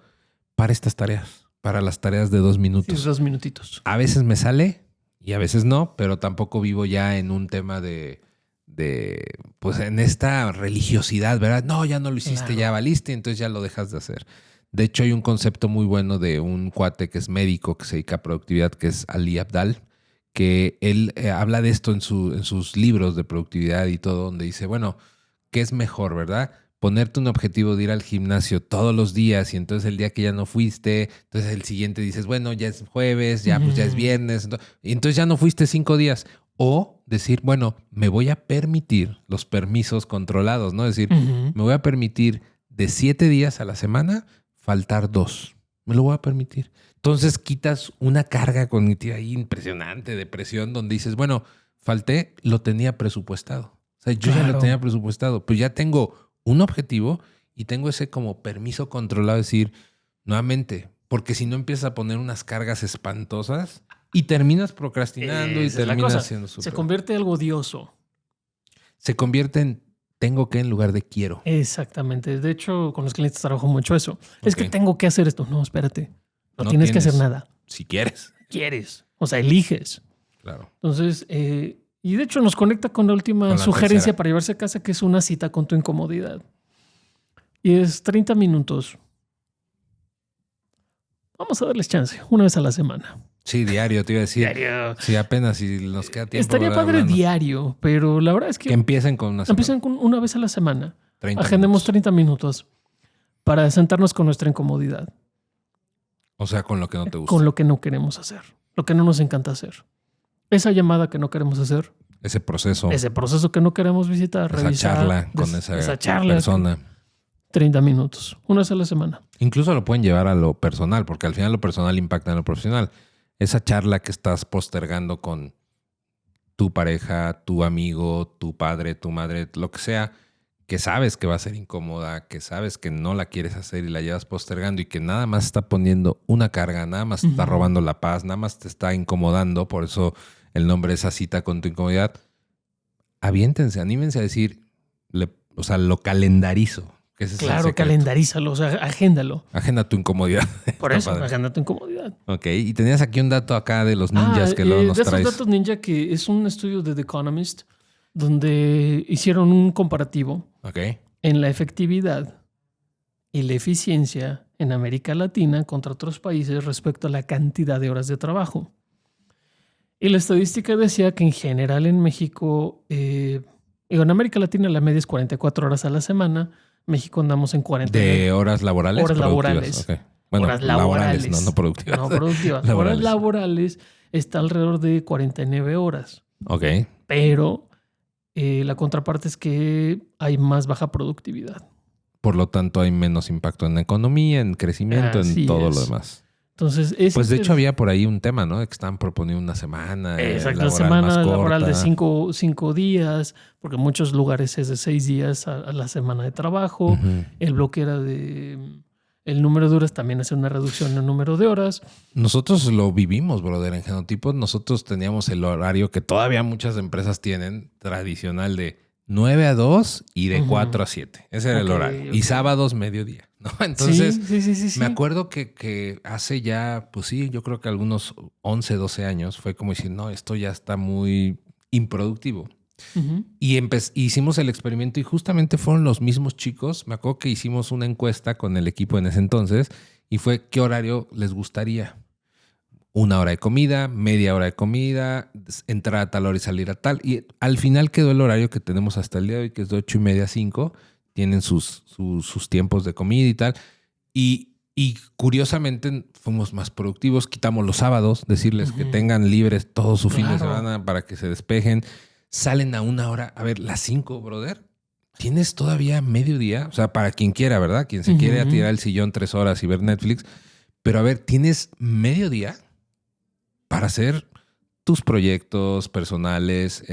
para estas tareas, para las tareas de 2 minutos. Sí, 2 minutitos. A veces me sale y a veces no, pero tampoco vivo ya en un tema pues en esta religiosidad, ¿verdad? No, ya no lo hiciste, Claro. ya valiste, entonces ya lo dejas de hacer. De hecho, hay un concepto muy bueno de un cuate que es médico, que se dedica a productividad, que es Ali Abdal, que él habla de esto en sus libros de productividad y todo, donde dice, bueno, ¿qué es mejor, verdad? Ponerte un objetivo de ir al gimnasio todos los días y entonces el día que ya no fuiste, entonces el siguiente dices, bueno, ya es jueves, ya pues ya es viernes, y entonces ya no fuiste 5 días. O decir, bueno, me voy a permitir los permisos controlados, ¿no? Es decir, me voy a permitir de 7 días a la semana faltar 2. Me lo voy a permitir. Entonces quitas una carga cognitiva ahí impresionante de presión donde dices, bueno, falté, lo tenía presupuestado. O sea, yo ya lo tenía presupuestado, pues ya tengo un objetivo y tengo ese como permiso controlado de decir, nuevamente, porque si no empiezas a poner unas cargas espantosas y terminas procrastinando y terminas haciendo súper. Se convierte en algo odioso. Se convierte en tengo que en lugar de quiero. Exactamente. De hecho, con los clientes trabajo mucho eso. Es que tengo que hacer esto. No, espérate. No tienes que hacer nada. Si quieres. Quieres. O sea, eliges. Claro. Entonces, y de hecho nos conecta con la última sugerencia para llevarse a casa, que es una cita con tu incomodidad. Y es 30 minutos. Vamos a darles chance, una vez a la semana. Sí, diario, te iba a decir. Diario. Sí, apenas si nos queda tiempo. Estaría padre hablando. Diario, pero la verdad es que empiecen con una semana. Empiecen con una vez a la semana. Agendemos 30 minutos para sentarnos con nuestra incomodidad. O sea, con lo que no te gusta. Con lo que no queremos hacer. Lo que no nos encanta hacer. Esa llamada que no queremos hacer. Ese proceso. Ese proceso que no queremos visitar, esa revisar. Charla con esa charla persona. 30 minutos, una vez a la semana. Incluso lo pueden llevar a lo personal, porque al final lo personal impacta en lo profesional. Esa charla que estás postergando con tu pareja, tu amigo, tu padre, tu madre, lo que sea, que sabes que va a ser incómoda, que sabes que no la quieres hacer y la llevas postergando y que nada más está poniendo una carga, nada más te está robando la paz, nada más te está incomodando, por eso el nombre de esa cita con tu incomodidad. Aviéntense, anímense a decir, lo calendarizo. Claro, calendarízalo, o sea, agéndalo. Agenda tu incomodidad. Por eso, agenda tu incomodidad. Ok, y tenías aquí un dato acá de los ninjas que luego nos de traes. Esos datos ninja, que es un estudio de The Economist, donde hicieron un comparativo en la efectividad y la eficiencia en América Latina contra otros países respecto a la cantidad de horas de trabajo. Y la estadística decía que en general en México, en América Latina la media es 44 horas a la semana. México andamos en 40. ¿De horas laborales? Horas laborales. Okay. Bueno, horas laborales, no productivas. No productivas. Horas laborales está alrededor de 49 horas. Ok. Pero la contraparte es que hay más baja productividad. Por lo tanto, hay menos impacto en la economía, en crecimiento, en todo lo demás. Entonces, pues de hecho había por ahí un tema, ¿no? De que estaban proponiendo una semana laboral, semana laboral de 5 días, porque en muchos lugares es de 6 días a la semana de trabajo. El bloque era de el número de horas, también hace una reducción en el número de horas. Nosotros lo vivimos, brother. En Genotipos nosotros teníamos el horario que todavía muchas empresas tienen, tradicional de 9 a 2 y de 4 a 7. Ese era el horario. Y sábados, mediodía, ¿no? Entonces, sí. Me acuerdo que hace ya, pues sí, yo creo que algunos 11, 12 años fue como decir, no, esto ya está muy improductivo. Y hicimos el experimento y justamente fueron los mismos chicos. Me acuerdo que hicimos una encuesta con el equipo en ese entonces y fue ¿qué horario les gustaría? 1 hora de comida, media hora de comida, entrar a tal hora y salir a tal. Y al final quedó el horario que tenemos hasta el día de hoy, que es de 8:30 a 5. Tienen sus tiempos de comida y tal. Y curiosamente fuimos más productivos. Quitamos los sábados, decirles que tengan libres todo su fin de semana para que se despejen. Salen a 1 hora. A ver, las 5, brother. Tienes todavía mediodía. O sea, para quien quiera, ¿verdad? Quien se quiere tirar el sillón 3 horas y ver Netflix. Pero a ver, tienes mediodía para hacer tus proyectos personales,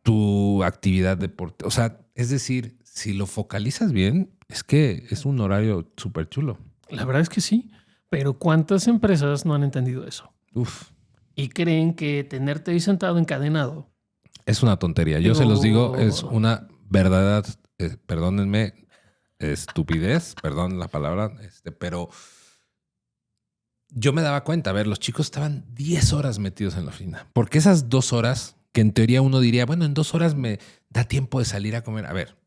tu actividad deportiva. O sea, es decir, si lo focalizas bien, es que es un horario súper chulo. La verdad es que sí, pero ¿cuántas empresas no han entendido eso? Uf. Y creen que tenerte ahí sentado encadenado Es una tontería. Yo se los digo, es una verdadera, perdónenme, estupidez, perdón la palabra, pero yo me daba cuenta, a ver, los chicos estaban 10 horas metidos en la oficina. Porque esas 2 horas, que en teoría uno diría, bueno, en 2 horas me da tiempo de salir a comer. A ver,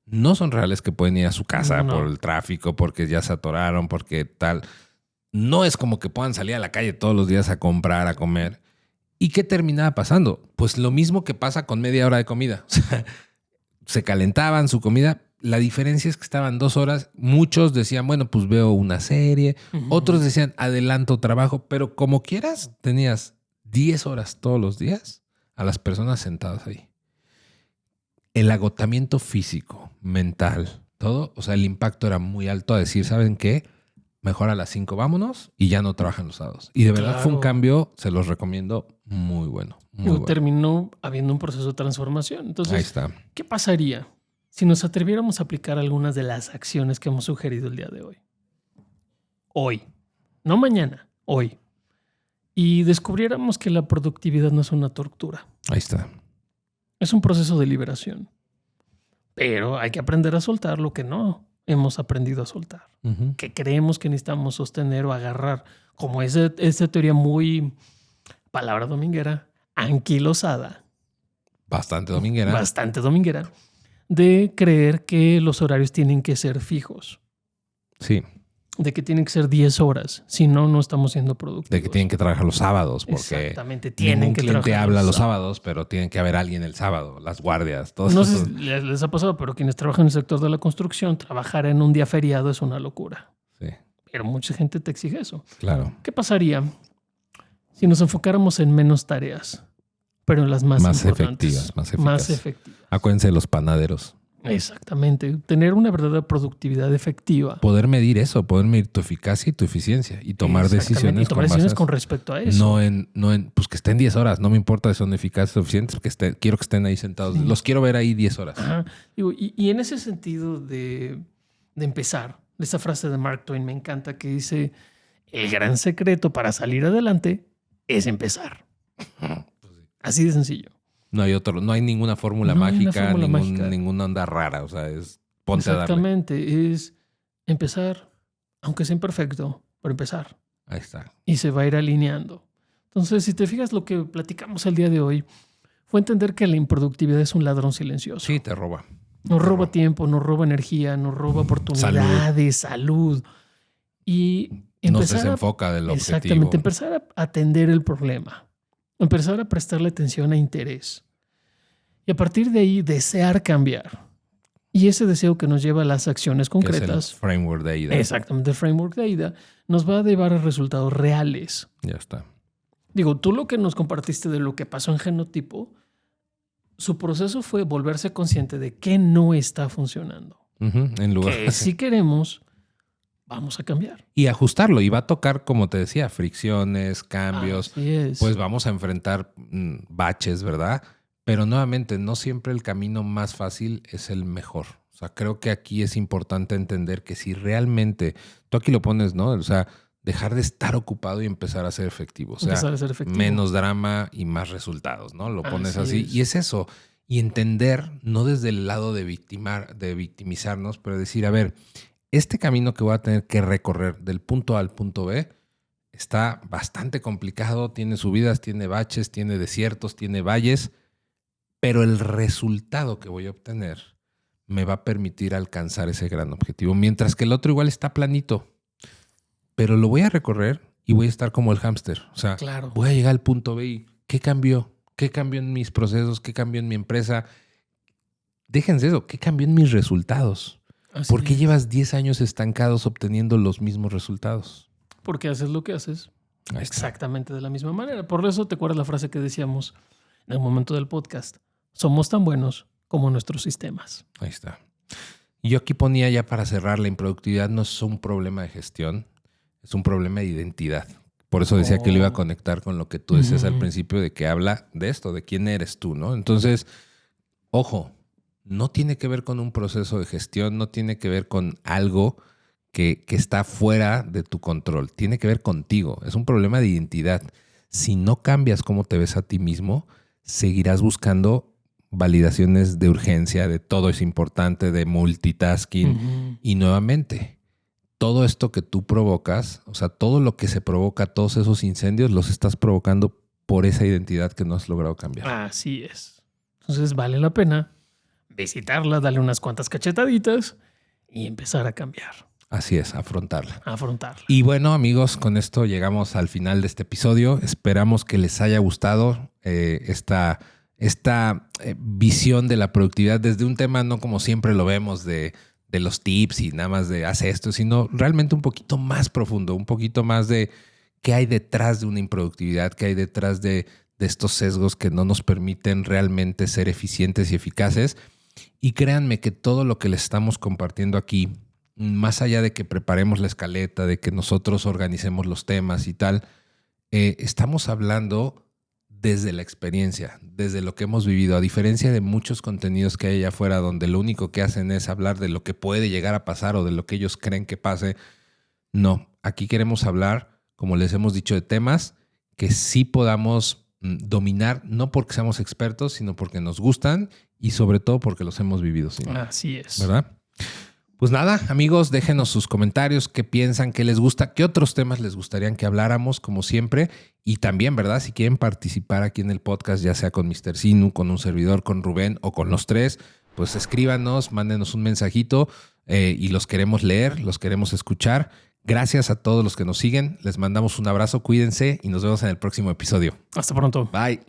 no son reales que pueden ir a su casa por el tráfico, porque ya se atoraron, porque tal. No es como que puedan salir a la calle todos los días a comprar, a comer. ¿Y qué terminaba pasando? Pues lo mismo que pasa con media hora de comida. O sea, se calentaban su comida. La diferencia es que estaban 2 horas. Muchos decían, bueno, pues veo una serie. Otros decían, adelanto trabajo. Pero como quieras, tenías 10 horas todos los días a las personas sentadas ahí. El agotamiento físico, mental, todo. O sea, el impacto era muy alto a decir, ¿saben qué? Mejor a las 5 vámonos y ya no trabajan los sábados. Y de verdad fue un cambio, se los recomiendo, muy bueno. Muy bueno. Terminó habiendo un proceso de transformación. Entonces, ahí está. ¿Qué pasaría si nos atreviéramos a aplicar algunas de las acciones que hemos sugerido el día de hoy? Hoy. No mañana, hoy. Y descubriéramos que la productividad no es una tortura. Ahí está. Es un proceso de liberación. Pero hay que aprender a soltar lo que no hemos aprendido a soltar. Que creemos que necesitamos sostener o agarrar. Como esa teoría muy, palabra dominguera, anquilosada. Bastante dominguera. Bastante dominguera. De creer que los horarios tienen que ser fijos. Sí. De que tienen que ser 10 horas. Si no, no estamos siendo productivos. De que tienen que trabajar los sábados. Porque exactamente. Tienen que cliente habla los sábados, pero tienen que haber alguien el sábado. Las guardias. Todo no eso. sé si les ha pasado, pero quienes trabajan en el sector de la construcción, trabajar en un día feriado es una locura. Sí. Pero mucha gente te exige eso. Claro. ¿Qué pasaría si nos enfocáramos en menos tareas, pero en las más importantes? Más efectivas. Acuérdense de los panaderos. Exactamente. Tener una verdadera productividad efectiva. Poder medir eso, poder medir tu eficacia y tu eficiencia y tomar decisiones. Y tomar decisiones con respecto a eso. No en pues que estén 10 horas. No me importa si son eficaces o eficientes, porque quiero que estén ahí sentados. Sí. Los quiero ver ahí 10 horas. Ajá. Y en ese sentido de empezar, esa frase de Mark Twain me encanta que dice, el gran secreto para salir adelante es empezar. Así de sencillo. No hay ninguna fórmula mágica, ninguna onda rara. O sea, es ponte a darle. Exactamente. Es empezar, aunque sea imperfecto, pero empezar. Ahí está. Y se va a ir alineando. Entonces, si te fijas, lo que platicamos el día de hoy fue entender que la improductividad es un ladrón silencioso. Sí, te roba. Nos roba tiempo, nos roba energía, nos roba oportunidades, salud. Y nos desenfoca del objetivo. Exactamente. Empezar a atender el problema. Empezar a prestarle atención e interés. Y a partir de ahí, desear cambiar. Y ese deseo que nos lleva a las acciones concretas. Que es el framework de AIDA. Exactamente, el framework de AIDA nos va a llevar a resultados reales. Ya está. Digo, tú lo que nos compartiste de lo que pasó en Genotipo, su proceso fue volverse consciente de que no está funcionando. En lugar que si queremos, vamos a cambiar. Y ajustarlo. Y va a tocar, como te decía, fricciones, cambios. Así es. Pues vamos a enfrentar baches, ¿verdad? Pero nuevamente, no siempre el camino más fácil es el mejor. O sea, creo que aquí es importante entender que si realmente, tú aquí lo pones, ¿no? O sea, dejar de estar ocupado y empezar a ser efectivo. O sea, menos drama y más resultados, ¿no? Lo pones así. Y es eso. Y entender, no desde el lado de victimizarnos, pero decir, a ver, este camino que voy a tener que recorrer del punto A al punto B está bastante complicado. Tiene subidas, tiene baches, tiene desiertos, tiene valles. Pero el resultado que voy a obtener me va a permitir alcanzar ese gran objetivo. Mientras que el otro igual está planito. Pero lo voy a recorrer y voy a estar como el hámster. O sea, voy a llegar al punto B y ¿qué cambió? ¿Qué cambió en mis procesos? ¿Qué cambió en mi empresa? Déjense eso. ¿Qué cambió en mis resultados? ¿Por qué llevas 10 años estancados obteniendo los mismos resultados? Porque haces lo que haces exactamente de la misma manera. Por eso te acuerdas la frase que decíamos en el momento del podcast. Somos tan buenos como nuestros sistemas. Ahí está. Y yo aquí ponía ya para cerrar, la improductividad no es un problema de gestión, es un problema de identidad. Por eso decía que lo iba a conectar con lo que tú decías al principio, de que habla de esto, de quién eres tú, ¿no? Entonces, ojo, no tiene que ver con un proceso de gestión, no tiene que ver con algo que está fuera de tu control. Tiene que ver contigo. Es un problema de identidad. Si no cambias cómo te ves a ti mismo, seguirás buscando validaciones de urgencia, de todo es importante, de multitasking. Y nuevamente, todo esto que tú provocas, o sea, todo lo que se provoca, todos esos incendios, los estás provocando por esa identidad que no has logrado cambiar. Así es. Entonces vale la pena visitarla, darle unas cuantas cachetaditas y empezar a cambiar. Así es, afrontarla. Y bueno, amigos, con esto llegamos al final de este episodio. Esperamos que les haya gustado esta visión de la productividad desde un tema no como siempre lo vemos de los tips y nada más de haz esto, sino realmente un poquito más profundo, un poquito más de qué hay detrás de una improductividad, qué hay detrás de estos sesgos que no nos permiten realmente ser eficientes y eficaces. Y créanme que todo lo que les estamos compartiendo aquí, más allá de que preparemos la escaleta, de que nosotros organicemos los temas y tal, estamos hablando desde la experiencia, desde lo que hemos vivido, a diferencia de muchos contenidos que hay allá afuera donde lo único que hacen es hablar de lo que puede llegar a pasar o de lo que ellos creen que pase. No, aquí queremos hablar, como les hemos dicho, de temas que sí podamos dominar, no porque seamos expertos, sino porque nos gustan y sobre todo porque los hemos vivido. ¿Sí? Así es. ¿Verdad? Pues nada, amigos, déjenos sus comentarios, qué piensan, qué les gusta, qué otros temas les gustaría que habláramos, como siempre. Y también, ¿verdad? Si quieren participar aquí en el podcast, ya sea con Mr. Sinu, con un servidor, con Rubén o con los tres, pues escríbanos, mándenos un mensajito y los queremos leer, los queremos escuchar. Gracias a todos los que nos siguen. Les mandamos un abrazo, cuídense y nos vemos en el próximo episodio. Hasta pronto. Bye.